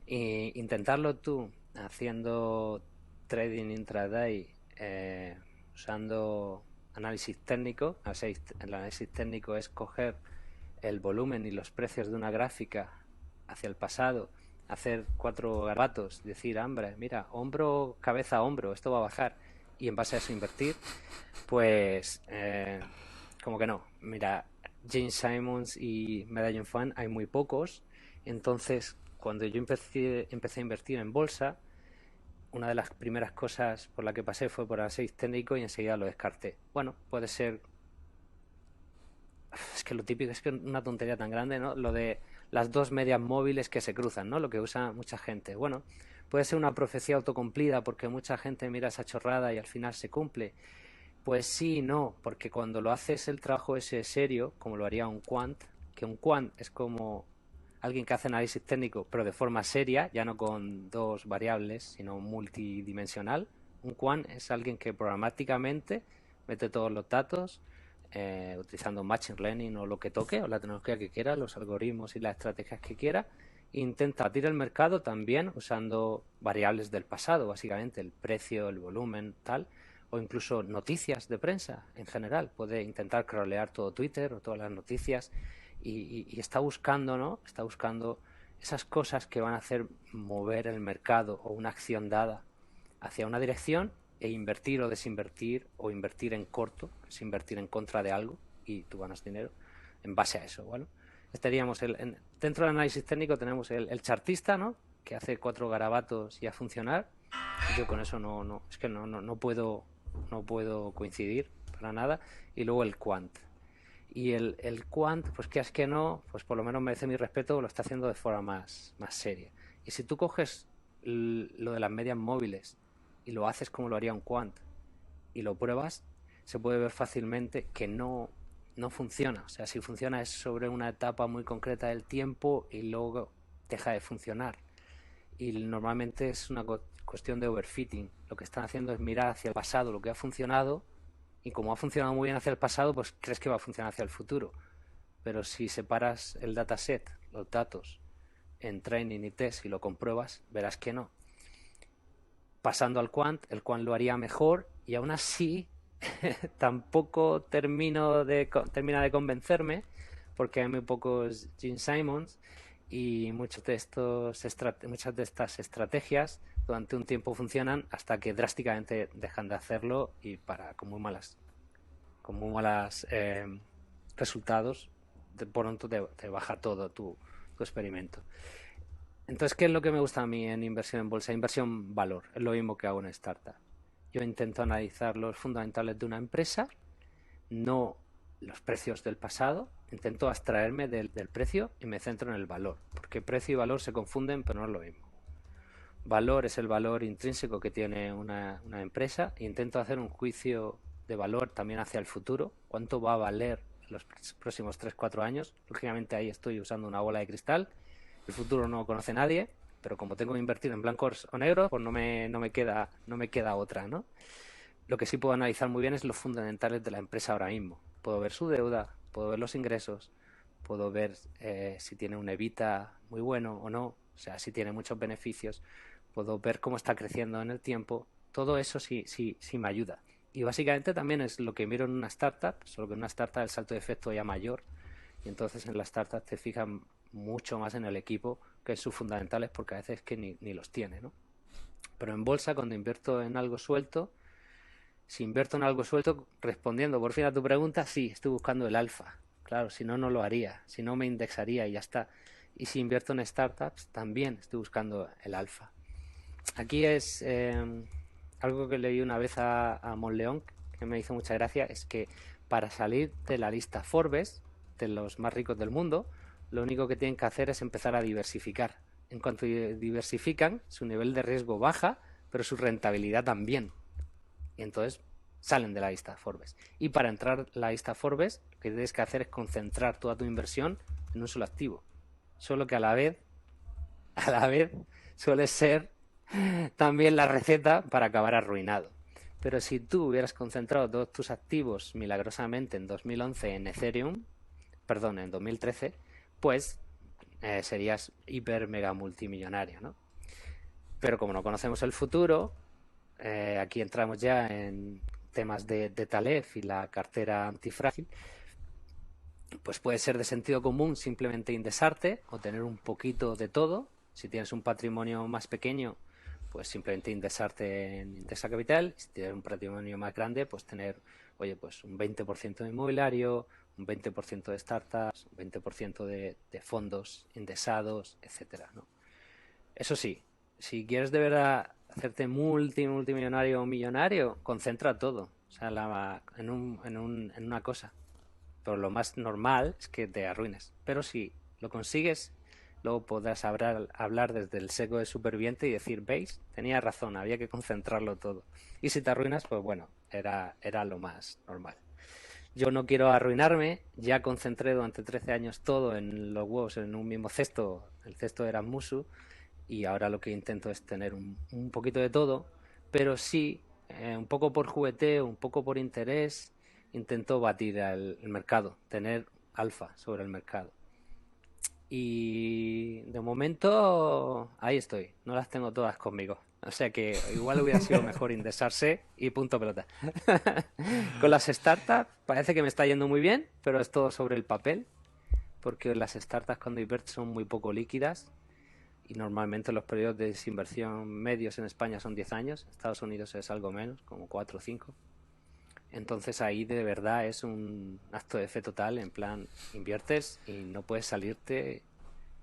Intentarlo tú haciendo trading intraday, usando análisis técnico. El análisis técnico es coger el volumen y los precios de una gráfica hacia el pasado, hacer 4 garabatos, decir, hombre, mira, hombro, cabeza, hombro, esto va a bajar, y en base a eso invertir, pues como que no. Mira, James Simons y Medallion Fund hay muy pocos, entonces cuando yo empecé a invertir en bolsa, una de las primeras cosas por la que pasé fue por análisis técnico y enseguida lo descarté. Bueno, puede ser, es que lo típico es que una tontería tan grande, ¿no? Lo de las dos medias móviles que se cruzan, ¿no? Lo que usa mucha gente. Bueno, puede ser una profecía autocumplida porque mucha gente mira esa chorrada y al final se cumple. Pues sí, no, porque cuando lo haces el trabajo ese serio, como lo haría un quant, que un quant es como alguien que hace análisis técnico, pero de forma seria, ya no con dos variables, sino multidimensional. Un quant es alguien que programáticamente mete todos los datos, utilizando Machine Learning o lo que toque, o la tecnología que quiera, los algoritmos y las estrategias que quiera, e intenta batir el mercado también usando variables del pasado, básicamente el precio, el volumen, tal, o incluso noticias de prensa en general. Puede intentar crawlear todo Twitter o todas las noticias y está buscando, ¿no? Está buscando esas cosas que van a hacer mover el mercado o una acción dada hacia una dirección e invertir o desinvertir o invertir en corto, es invertir en contra de algo y tú ganas dinero en base a eso. Bueno, estaríamos dentro del análisis técnico tenemos el chartista, ¿no? Que hace 4 garabatos y a funcionar. Yo con eso es que no puedo coincidir para nada. Y luego el quant. Y el quant, pues que es que no, pues por lo menos merece mi respeto, lo está haciendo de forma más seria. Y si tú coges lo de las medias móviles y lo haces como lo haría un quant y lo pruebas, se puede ver fácilmente que no funciona. O sea, si funciona es sobre una etapa muy concreta del tiempo y luego deja de funcionar. Y normalmente es una cuestión de overfitting. Lo que están haciendo es mirar hacia el pasado lo que ha funcionado, y como ha funcionado muy bien hacia el pasado, pues crees que va a funcionar hacia el futuro. Pero si separas el dataset, los datos, en training y test y lo compruebas, verás que no. Pasando al quant, el quant lo haría mejor, y aún así tampoco termina de convencerme, porque hay muy pocos Gene Simons, y muchas de estas estrategias durante un tiempo funcionan hasta que drásticamente dejan de hacerlo, y con muy malas resultados, de pronto te baja todo tu experimento. Entonces, ¿qué es lo que me gusta a mí en inversión en bolsa? Inversión valor, es lo mismo que hago en startup. Yo intento analizar los fundamentales de una empresa, no los precios del pasado. Intento abstraerme del precio y me centro en el valor, porque precio y valor se confunden, pero no es lo mismo. Valor es el valor intrínseco que tiene una empresa, e intento hacer un juicio de valor también hacia el futuro. ¿Cuánto va a valer en los próximos 3-4 años? Lógicamente ahí estoy usando una bola de cristal. El futuro no lo conoce nadie, pero como tengo que invertir en blancos o negros, pues no me queda otra, ¿no? Lo que sí puedo analizar muy bien es los fundamentales de la empresa ahora mismo. Puedo ver su deuda, puedo ver los ingresos, puedo ver si tiene un EBITDA muy bueno o no, o sea, si tiene muchos beneficios, puedo ver cómo está creciendo en el tiempo. Todo eso sí me ayuda. Y básicamente también es lo que miro en una startup, solo que en una startup el salto de efecto ya mayor, y entonces en la startup te fijan mucho más en el equipo que en sus fundamentales, porque a veces que ni los tiene, ¿no? Pero en bolsa, cuando invierto en algo suelto, si invierto en algo suelto, respondiendo por fin a tu pregunta, sí, estoy buscando el alfa. Claro, si no, no lo haría, si no me indexaría y ya está. Y si invierto en startups, también estoy buscando el alfa. Aquí es algo que leí una vez a Monleón, que me hizo mucha gracia, es que para salir de la lista Forbes, de los más ricos del mundo, lo único que tienen que hacer es empezar a diversificar. En cuanto diversifican, su nivel de riesgo baja, pero su rentabilidad también. Y entonces salen de la lista Forbes. Y para entrar en la lista Forbes, lo que tienes que hacer es concentrar toda tu inversión en un solo activo. Solo que a la vez suele ser también la receta para acabar arruinado. Pero si tú hubieras concentrado todos tus activos milagrosamente en 2011 en Ethereum, perdón, en 2013, pues serías hiper mega multimillonario, ¿no? Pero como no conocemos el futuro, aquí entramos ya en temas de Taleb y la cartera antifrágil, pues puede ser de sentido común simplemente indexarte o tener un poquito de todo. Si tienes un patrimonio más pequeño, pues simplemente indexarte en Indexa Capital. Si tienes un patrimonio más grande, pues tener, oye, pues un 20% de inmobiliario, un 20% de startups, un 20% de fondos indexados, etcétera, ¿no? Eso sí, si quieres de verdad hacerte multimillonario o millonario, concentra todo, o sea, en una cosa. Pero lo más normal es que te arruines. Pero si lo consigues, luego podrás hablar desde el seco de superviviente y decir, ¿veis? Tenía razón, había que concentrarlo todo. Y si te arruinas, pues bueno, era lo más normal. Yo no quiero arruinarme, ya concentré durante 13 años todo en los huevos en un mismo cesto, el cesto era Musu, y ahora lo que intento es tener un poquito de todo, pero sí, un poco por jugueteo, un poco por interés, intento batir el mercado, tener alfa sobre el mercado. Y de momento ahí estoy, no las tengo todas conmigo. O sea que igual hubiera sido mejor indexarse y punto pelota. Con las startups parece que me está yendo muy bien, pero es todo sobre el papel, porque las startups cuando inviertes son muy poco líquidas, y normalmente los periodos de desinversión medios en España son 10 años, en Estados Unidos es algo menos, como 4 o 5. Entonces ahí de verdad es un acto de fe total, en plan, inviertes y no puedes salirte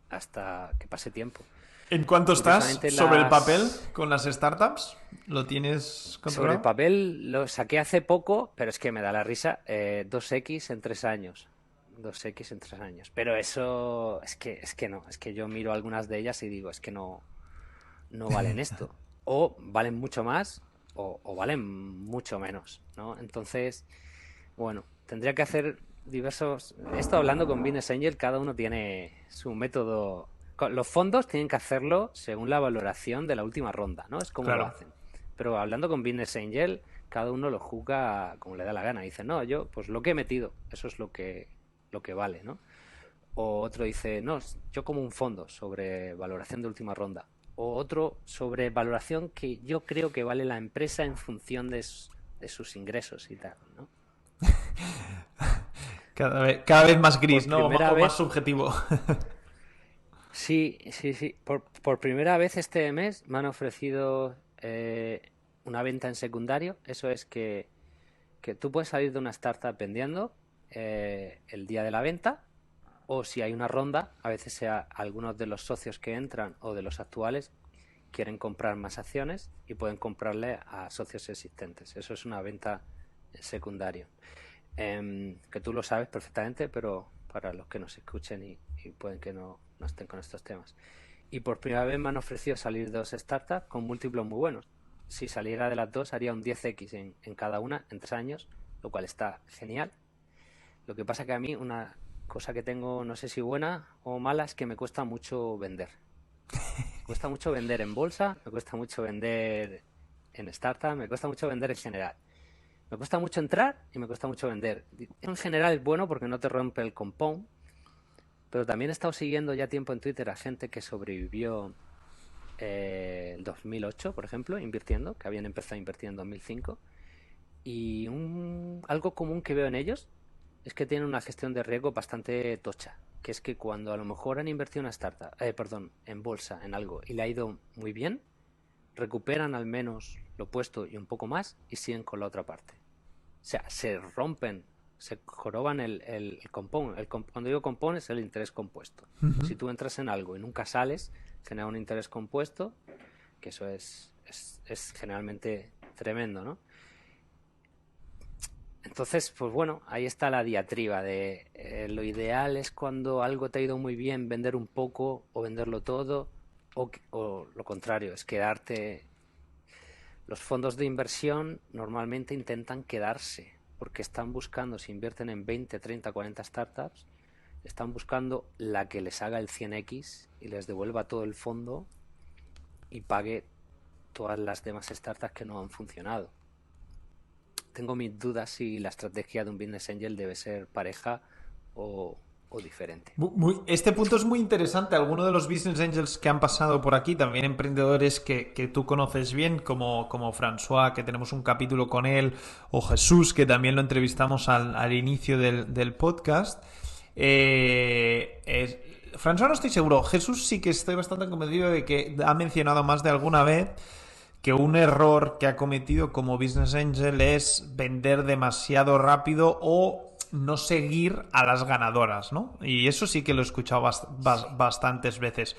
hasta que pase tiempo. ¿En cuánto estás Curiosamente, sobre el papel con las startups? ¿Lo tienes sobre el controlado? papel lo saqué hace poco, pero es que me da la risa, 2x en 3 años. 2x en 3 años. Pero eso es que no, es que yo miro algunas de ellas y digo, es que no valen esto. O valen mucho más, o valen mucho menos, ¿no? Entonces, bueno, tendría que hacer diversos... Esto hablando con Business Angel, cada uno tiene su método. Los fondos tienen que hacerlo según la valoración de la última ronda, ¿no? Es como lo Claro. hacen. Pero hablando con Business Angel, cada uno lo juzga como le da la gana. Dice, no, yo, pues lo que he metido, eso es lo que vale, ¿no? O otro dice, no, yo como un fondo sobre valoración de última ronda. O otro sobre valoración que yo creo que vale la empresa en función de sus ingresos y tal, ¿no? Cada vez más Por gris, ¿no? primera O más vez, subjetivo. sí, sí, sí. Por primera vez este mes me han ofrecido una venta en secundario. Eso es que tú puedes salir de una startup vendiendo el día de la venta, o si hay una ronda, a veces sea algunos de los socios que entran o de los actuales quieren comprar más acciones y pueden comprarle a socios existentes. Eso es una venta en secundario. Que tú lo sabes perfectamente, pero para los que nos escuchen y pueden que no estén con estos temas. Y por primera vez me han ofrecido salir dos startups con múltiplos muy buenos. Si saliera de las dos haría un 10x en cada una en 3 años, lo cual está genial. Lo que pasa que a mí una cosa que tengo, no sé si buena o mala, es que me cuesta mucho vender. Me cuesta mucho vender en bolsa, me cuesta mucho vender en startup, me cuesta mucho vender en general. Me cuesta mucho entrar y me cuesta mucho vender. En general es bueno porque no te rompe el compound, pero también he estado siguiendo ya tiempo en Twitter a gente que sobrevivió el 2008, por ejemplo, invirtiendo, que habían empezado a invertir en 2005. Y algo común que veo en ellos es que tienen una gestión de riesgo bastante tocha, que es que cuando a lo mejor han invertido en una startup, perdón, en bolsa, en algo, y le ha ido muy bien, recuperan al menos lo puesto y un poco más y siguen con la otra parte. O sea, se rompen, se joroban el compound. Cuando digo compound es el interés compuesto. Si tú entras en algo y nunca sales, genera un interés compuesto, que eso es generalmente tremendo, ¿no? Entonces, pues bueno, ahí está la diatriba de lo ideal es cuando algo te ha ido muy bien vender un poco o venderlo todo, o lo contrario, es quedarte. Los fondos de inversión normalmente intentan quedarse porque están buscando, si invierten en 20, 30, 40 startups, están buscando la que les haga el 100x y les devuelva todo el fondo y pague todas las demás startups que no han funcionado. Tengo mis dudas si la estrategia de un business angel debe ser pareja o diferente. Este punto es muy interesante. Algunos de los business angels que han pasado por aquí, también emprendedores que tú conoces bien, como François, que tenemos un capítulo con él, o Jesús, que también lo entrevistamos al inicio del podcast. François no estoy seguro. Jesús sí que estoy bastante convencido de que ha mencionado más de alguna vez que un error que ha cometido como business angel es vender demasiado rápido o no seguir a las ganadoras, ¿no? Y eso sí que lo he escuchado Sí. bastantes veces.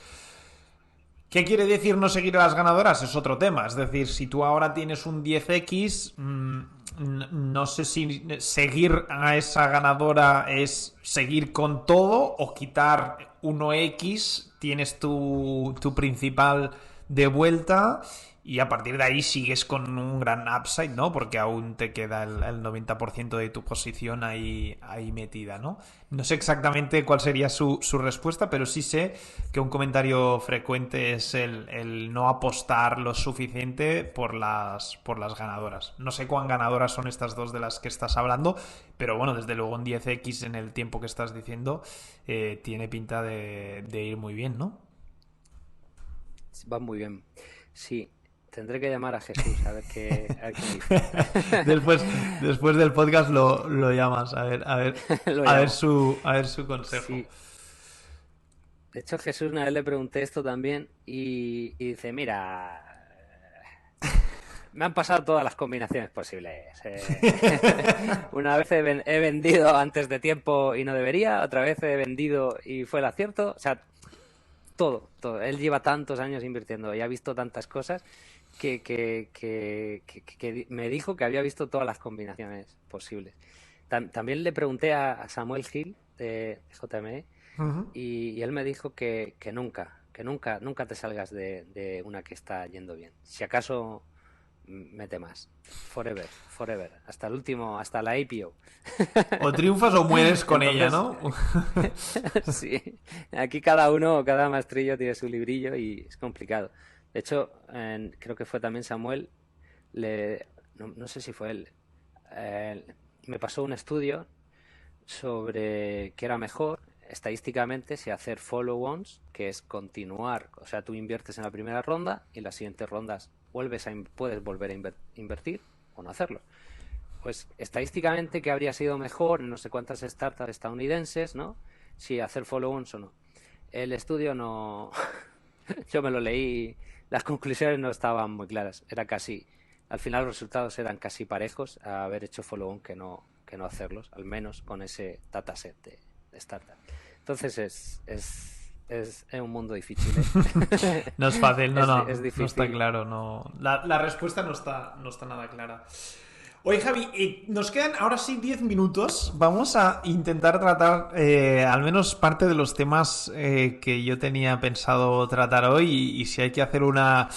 ¿Qué quiere decir no seguir a las ganadoras? Es otro tema. Es decir, si tú ahora tienes un 10x, no sé si seguir a esa ganadora es seguir con todo o quitar 1x, tienes tu principal de vuelta y a partir de ahí sigues con un gran upside, ¿no? Porque aún te queda el 90% de tu posición ahí metida, ¿no? No sé exactamente cuál sería su respuesta, pero sí sé que un comentario frecuente es el no apostar lo suficiente por las ganadoras. No sé cuán ganadoras son estas dos de las que estás hablando, pero bueno, desde luego un 10x en el tiempo que estás diciendo tiene pinta de ir muy bien, ¿no? Va muy bien. Sí, tendré que llamar a Jesús a ver qué me dice. Después del podcast lo llamas Lo llamo. a ver su consejo. Sí, de hecho Jesús una vez le pregunté esto también y dice, mira, me han pasado todas las combinaciones posibles. Una vez he vendido antes de tiempo y no debería, otra vez he vendido y fue el acierto. O sea, todo, todo. Él lleva tantos años invirtiendo y ha visto tantas cosas que me dijo que había visto todas las combinaciones posibles. También le pregunté a Samuel Hill de JME Uh -huh. y él me dijo que nunca te salgas de una que está yendo bien. Si acaso mete más. Forever, forever. Hasta el último, hasta la IPO. O triunfas o mueres con ella, ¿no? Sí. Aquí cada maestrillo tiene su librillo y es complicado. De hecho, creo que fue también Samuel, no sé si fue él, me pasó un estudio sobre qué era mejor estadísticamente si hacer follow-ons, que es continuar, o sea, tú inviertes en la primera ronda y en las siguientes rondas puedes volver a invertir o no hacerlo. Pues estadísticamente, ¿qué habría sido mejor en no sé cuántas startups estadounidenses, ¿no? Si hacer follow-ons o no. El estudio no... Yo me lo leí, las conclusiones no estaban muy claras. Era casi... Al final los resultados eran casi parejos a haber hecho follow-on que no hacerlos, al menos con ese dataset de startup. Entonces es un mundo difícil, ¿eh? No es fácil, es difícil. No está claro, no. La respuesta no está nada clara. Oye, Javi, nos quedan ahora sí 10 minutos. Vamos a intentar tratar al menos parte de los temas que yo tenía pensado tratar hoy y si hay que hacer una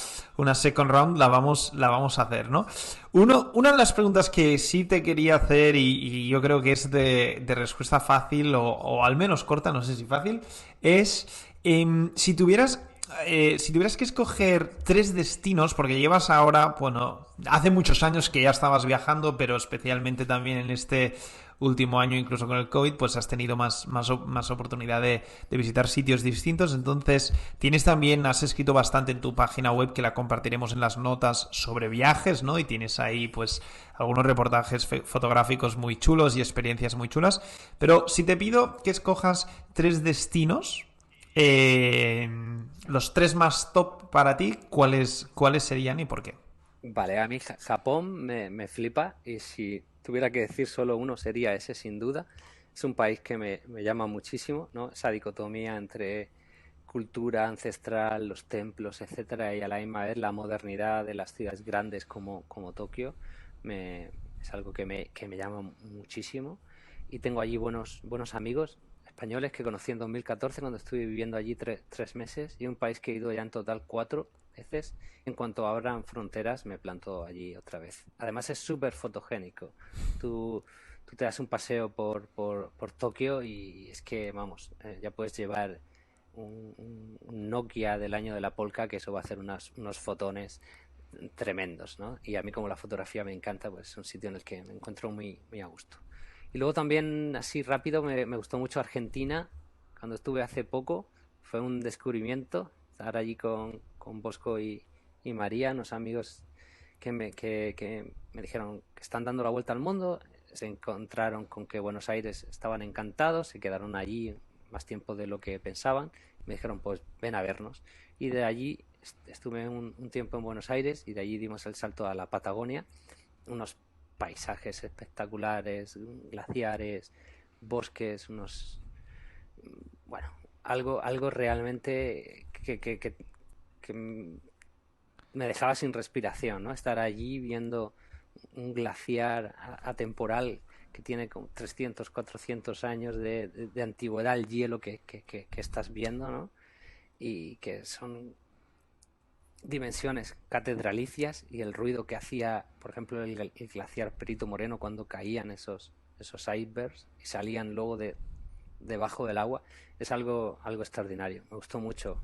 second round la vamos a hacer, ¿no? Una de las preguntas que sí te quería hacer y yo creo que es de respuesta fácil o al menos corta, no sé si fácil, es si tuvieras que escoger 3 destinos, porque llevas ahora, bueno, hace muchos años que ya estabas viajando, pero especialmente también en este último año, incluso con el COVID, pues has tenido más oportunidad de visitar sitios distintos. Entonces, has escrito bastante en tu página web, que la compartiremos en las notas, sobre viajes, ¿no? Y tienes ahí, pues, algunos reportajes fotográficos muy chulos y experiencias muy chulas. Pero si te pido que escojas 3 destinos, los 3 más top para ti, ¿cuáles serían y por qué? Vale, a mí Japón me flipa y si tuviera que decir solo uno sería ese sin duda. Es un país que me llama muchísimo, ¿no? Esa dicotomía entre cultura ancestral, los templos, etcétera, y a la misma vez la modernidad de las ciudades grandes como Tokio, es algo que me llama muchísimo. Y tengo allí buenos amigos españoles que conocí en 2014 cuando estuve viviendo allí 3 meses, y un país que he ido ya en total 4 veces. En cuanto abran fronteras me planto allí otra vez. Además es súper fotogénico. Tú te das un paseo por Tokio y es que, vamos, ya puedes llevar un Nokia del año de la Polka, que eso va a hacer unos fotones tremendos, ¿no? Y a mí, como la fotografía me encanta, pues es un sitio en el que me encuentro muy a gusto. Y luego también, así rápido, me gustó mucho Argentina. Cuando estuve hace poco, fue un descubrimiento estar allí con Bosco y María, unos amigos que me dijeron que están dando la vuelta al mundo. Se encontraron con que Buenos Aires estaban encantados, se quedaron allí más tiempo de lo que pensaban. Me dijeron, pues ven a vernos. Y de allí estuve un tiempo en Buenos Aires y de allí dimos el salto a la Patagonia. Unos paisajes espectaculares, glaciares, bosques, algo realmente que me dejaba sin respiración, ¿no? Estar allí viendo un glaciar atemporal que tiene como 300, 400 años de antigüedad, el hielo que estás viendo, ¿no? Y que son dimensiones catedralicias, y el ruido que hacía, por ejemplo, el glaciar Perito Moreno cuando caían esos icebergs y salían luego debajo del agua, es algo extraordinario. Me gustó mucho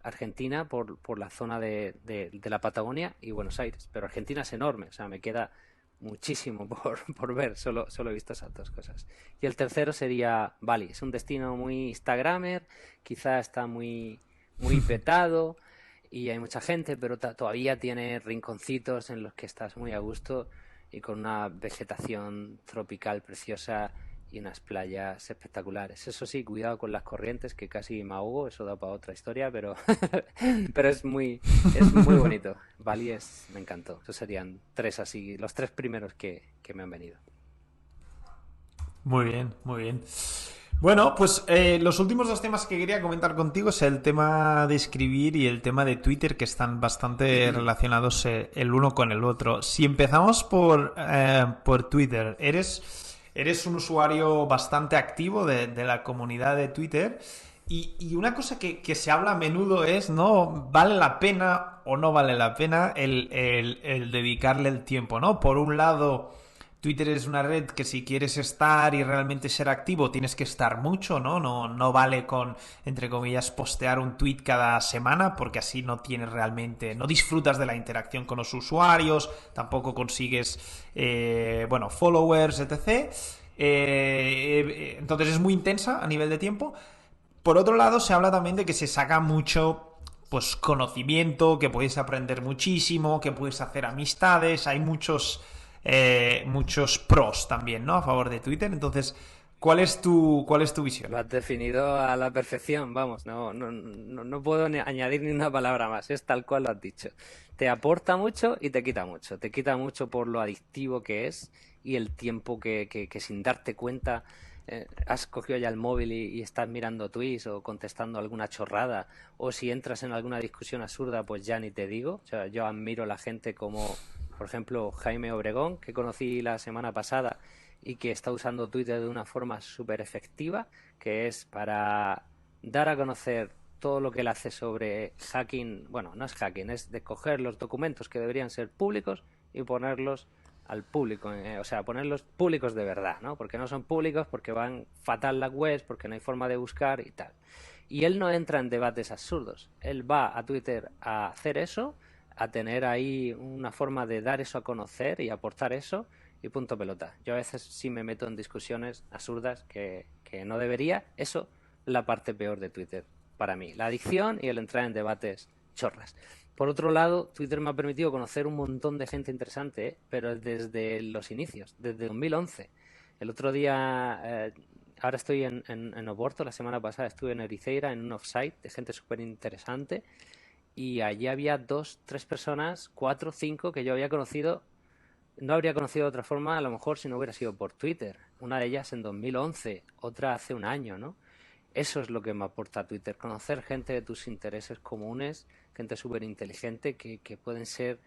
Argentina por la zona de la Patagonia y Buenos Aires, pero Argentina es enorme, o sea, me queda muchísimo por ver, solo he visto esas 2 cosas. Y el tercero sería Bali. Es un destino muy instagramer, quizá está muy petado y hay mucha gente, pero todavía tiene rinconcitos en los que estás muy a gusto y con una vegetación tropical preciosa y unas playas espectaculares. Eso sí, cuidado con las corrientes, que casi me ahogo, eso da para otra historia, pero pero es muy bonito. Bali me encantó. Esos serían 3 así, los 3 primeros que me han venido. Muy bien, muy bien. Bueno, pues los últimos 2 temas que quería comentar contigo es el tema de escribir y el tema de Twitter, que están bastante relacionados el uno con el otro. Si empezamos por Twitter, eres un usuario bastante activo de la comunidad de Twitter. Y una cosa que se habla a menudo es, ¿no? ¿Vale la pena o no vale la pena el dedicarle el tiempo, ¿no? Por un lado, Twitter es una red que si quieres estar y realmente ser activo tienes que estar mucho, ¿no? No vale con, entre comillas, postear un tweet cada semana porque así no tienes realmente, no disfrutas de la interacción con los usuarios, tampoco consigues, bueno, followers, etc. Entonces es muy intensa a nivel de tiempo. Por otro lado, se habla también de que se saca mucho pues conocimiento, que puedes aprender muchísimo, que puedes hacer amistades, hay muchos pros también, ¿no? A favor de Twitter. Entonces, cuál es tu visión? Lo has definido a la perfección, vamos, no puedo añadir ni una palabra más, es tal cual lo has dicho. Te aporta mucho y te quita mucho. Te quita mucho por lo adictivo que es y el tiempo que sin darte cuenta has cogido ya el móvil y estás mirando tweets o contestando alguna chorrada, o si entras en alguna discusión absurda, pues ya ni te digo. O sea, yo admiro a la gente como, por ejemplo, Jaime Obregón, que conocí la semana pasada y que está usando Twitter de una forma súper efectiva, que es para dar a conocer todo lo que él hace sobre hacking. Bueno, no es hacking, es de coger los documentos que deberían ser públicos y ponerlos al público, o sea, ponerlos públicos de verdad, ¿no? Porque no son públicos, porque van fatal las webs, porque no hay forma de buscar y tal. Y él no entra en debates absurdos. Él va a Twitter a hacer eso, a tener ahí una forma de dar eso a conocer y aportar eso, y punto pelota. Yo a veces sí me meto en discusiones absurdas que no debería. Eso es la parte peor de Twitter para mí. La adicción y el entrar en debates chorras. Por otro lado, Twitter me ha permitido conocer un montón de gente interesante, pero desde los inicios, desde 2011. El otro día, ahora estoy en Oporto, la semana pasada estuve en Ericeira, en un offsite de gente súper interesante, y allí había 2, 3 personas, 4, 5 que yo había conocido. No habría conocido de otra forma, a lo mejor, si no hubiera sido por Twitter. Una de ellas en 2011, otra hace un año, ¿no? Eso es lo que me aporta Twitter, conocer gente de tus intereses comunes, gente súper inteligente que pueden ser.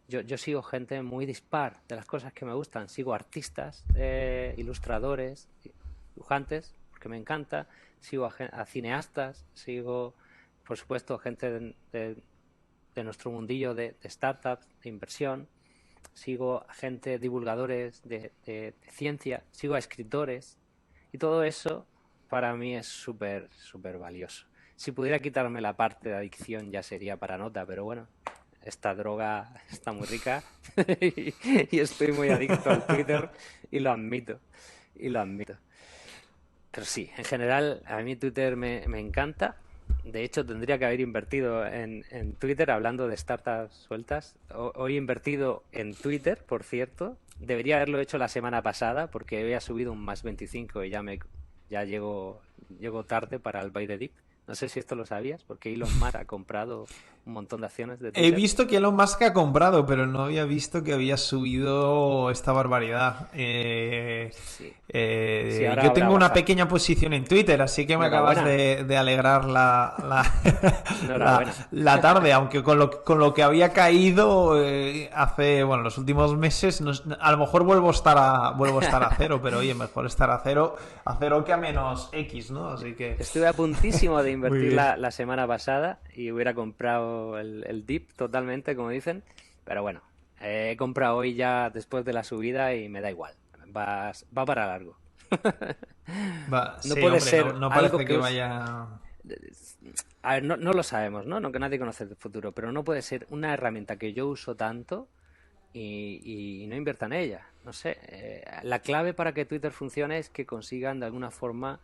Yo sigo gente muy dispar de las cosas que me gustan. Sigo artistas, ilustradores, dibujantes, porque me encanta. Sigo a cineastas, sigo, por supuesto, gente de nuestro mundillo de startups, de inversión. Sigo a gente, divulgadores de ciencia, sigo a escritores, y todo eso para mí es súper, súper valioso. Si pudiera quitarme la parte de adicción ya sería para nota, pero bueno, esta droga está muy rica y estoy muy adicto al Twitter y lo admito, y lo admito. Pero sí, en general a mí Twitter me encanta. De hecho, tendría que haber invertido en Twitter, hablando de startups sueltas. Hoy he invertido en Twitter, por cierto. Debería haberlo hecho la semana pasada porque había subido un más 25 y ya llego tarde para el buy the dip. No sé si esto lo sabías, porque Elon Musk ha comprado un montón de acciones de He Twitter. visto que Elon Musk ha comprado, pero no había visto que había subido esta barbaridad. Sí, sí, ahora Yo habrá tengo una bajado. pequeña posición en Twitter, así que me acabas Enhorabuena, de alegrar enhorabuena. la tarde, aunque con lo que había caído hace, bueno, los últimos meses, a lo mejor vuelvo a estar a cero, pero oye, mejor estar a cero que a menos X, ¿no? Así que, Estuve a puntísimo de muy invertir bien. la semana pasada y hubiera comprado el dip totalmente, como dicen. Pero bueno, he comprado hoy ya después de la subida y me da igual. Va para largo. No Sí, puede hombre, no, ser no algo parece que que us... vaya. A ver, no lo sabemos, ¿no? No, que nadie conoce el futuro, pero no puede ser una herramienta que yo uso tanto y no invierta en ella. No sé. La clave para que Twitter funcione es que consigan de alguna forma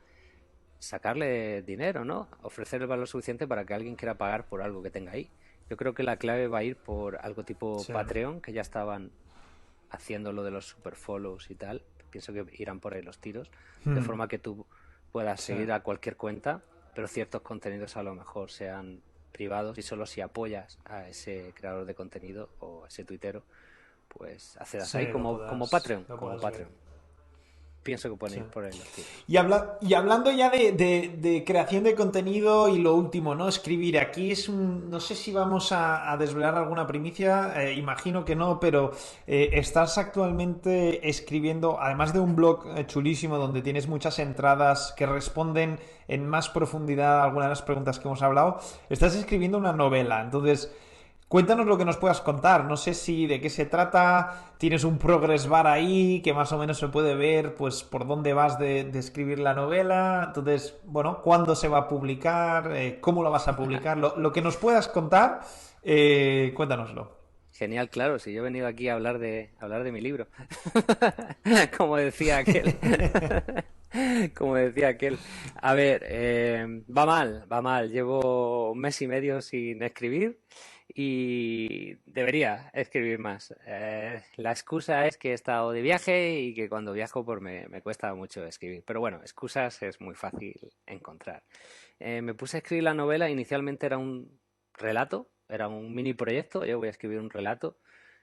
sacarle dinero, ¿no? Ofrecer el valor suficiente para que alguien quiera pagar por algo que tenga ahí. Yo creo que la clave va a ir por algo tipo Sí, Patreon, que ya estaban haciendo lo de los super follows y tal. Pienso que irán por ahí los tiros, de forma que tú puedas sí, seguir a cualquier cuenta, pero ciertos contenidos a lo mejor sean privados, y solo si apoyas a ese creador de contenido o ese tuitero, pues accedas sí, ahí lo como puedas, Patreon, lo como puedas ver. Patreon. pienso que pueden ir por el estilo. Y hablando ya de creación de contenido y lo último, ¿no? Escribir. Aquí no sé si vamos a desvelar alguna primicia, imagino que no, pero estás actualmente escribiendo, además de un blog chulísimo donde tienes muchas entradas que responden en más profundidad a algunas de las preguntas que hemos hablado, estás escribiendo una novela. Entonces, cuéntanos lo que nos puedas contar. No sé si de qué se trata. Tienes un progress bar ahí que más o menos se puede ver, pues, por dónde vas de escribir la novela. Entonces, bueno, ¿cuándo se va a publicar? ¿Cómo lo vas a publicar? Lo que nos puedas contar, cuéntanoslo. Genial, claro, si yo he venido aquí a hablar de mi libro. Como decía aquel. Como decía aquel. A ver, va mal, va mal. Llevo un mes y medio sin escribir y debería escribir más. La excusa es que he estado de viaje y que cuando viajo pues me cuesta mucho escribir. Pero bueno, excusas es muy fácil encontrar. Me puse a escribir la novela, inicialmente era un relato, era un mini proyecto, yo voy a escribir un relato.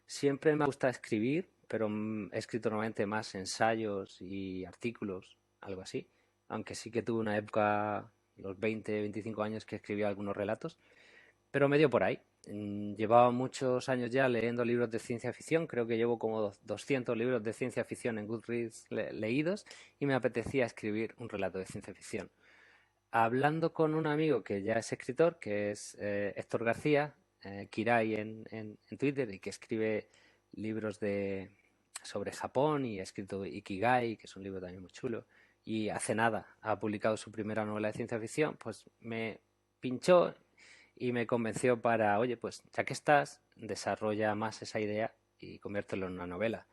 Siempre me gusta escribir, pero he escrito normalmente más ensayos y artículos, algo así. Aunque sí que tuve una época, los 20, 25 años, que escribía algunos relatos, pero medio por ahí. Llevaba muchos años ya leyendo libros de ciencia ficción, creo que llevo como 200 libros de ciencia ficción en Goodreads leídos y me apetecía escribir un relato de ciencia ficción. Hablando con un amigo que ya es escritor, que es Héctor García, Kirai en Twitter, y que escribe libros sobre Japón y ha escrito Ikigai, que es un libro también muy chulo, y hace nada ha publicado su primera novela de ciencia ficción, pues me pinchó y me convenció para, oye, pues ya que estás, desarrolla más esa idea y conviértelo en una novela.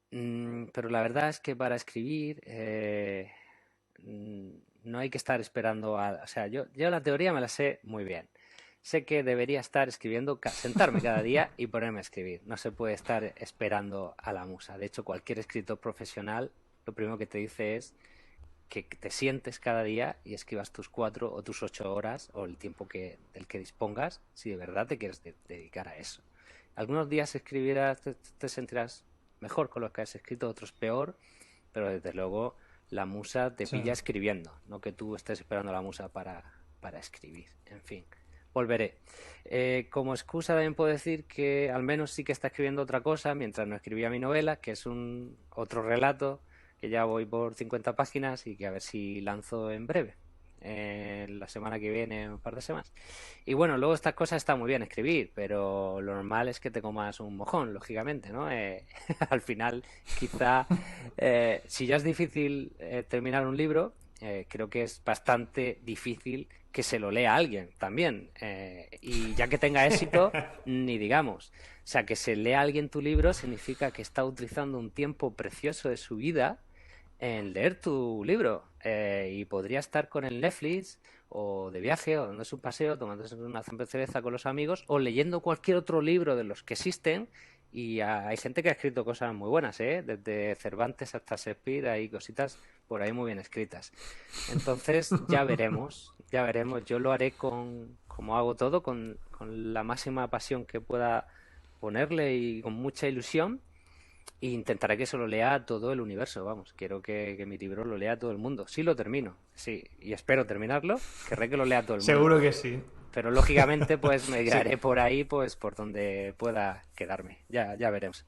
Pero la verdad es que para escribir no hay que estar esperando o sea, yo la teoría me la sé muy bien. Sé que debería estar escribiendo, sentarme cada día y ponerme a escribir. No se puede estar esperando a la musa. De hecho, cualquier escritor profesional lo primero que te dice es que te sientes cada día y escribas tus 4 o tus 8 horas o el tiempo del que dispongas si de verdad te quieres dedicar a eso. Algunos días escribirás, te sentirás mejor con lo que has escrito, otros peor, pero desde luego la musa te pilla Sí. escribiendo, no que tú estés esperando a la musa para escribir. En fin, volveré. Como excusa también puedo decir que al menos sí que está escribiendo otra cosa mientras no escribía mi novela, que es otro relato que ya voy por 50 páginas y que a ver si lanzo en breve. La semana que viene, un par de semanas. Y bueno, luego estas cosas está muy bien escribir, pero lo normal es que te comas un mojón, lógicamente, ¿no? Al final, quizá, si ya es difícil terminar un libro, creo que es bastante difícil que se lo lea a alguien también. Y ya que tenga éxito, ni digamos. O sea, que se lea a alguien tu libro significa que está utilizando un tiempo precioso de su vida en leer tu libro y podría estar con el Netflix o de viaje o dándose un paseo, tomándose una cerveza con los amigos o leyendo cualquier otro libro de los que existen y hay gente que ha escrito cosas muy buenas, desde Cervantes hasta Shakespeare, hay cositas por ahí muy bien escritas. Entonces ya veremos, yo lo haré como hago todo, con la máxima pasión que pueda ponerle y con mucha ilusión. E intentaré que se lo lea todo el universo, vamos. Quiero que mi libro lo lea todo el mundo. Sí lo termino, sí. Y espero terminarlo. Querré que lo lea todo el mundo. Seguro que sí. Pero lógicamente, pues me Sí. guiaré por ahí, pues por donde pueda quedarme. Ya veremos.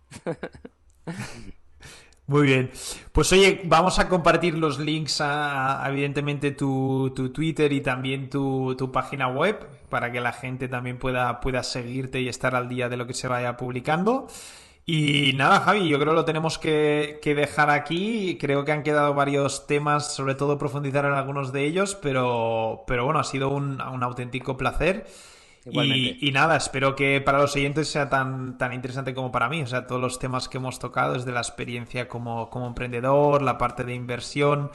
Muy bien. Pues oye, vamos a compartir los links evidentemente tu Twitter y también tu página web para que la gente también pueda seguirte y estar al día de lo que se vaya publicando. Y nada, Javi, yo creo que lo tenemos que dejar aquí. Creo que han quedado varios temas, sobre todo profundizar en algunos de ellos, pero bueno, ha sido un auténtico placer. Igualmente. Y nada, espero que para los siguientes sea tan interesante como para mí. O sea, todos los temas que hemos tocado, desde la experiencia como emprendedor, la parte de inversión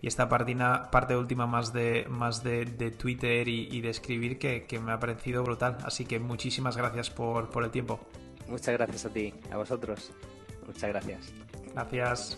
y esta parte última más de Twitter y de escribir que me ha parecido brutal. Así que muchísimas gracias por el tiempo. Muchas gracias a ti, a vosotros. Muchas gracias. Gracias.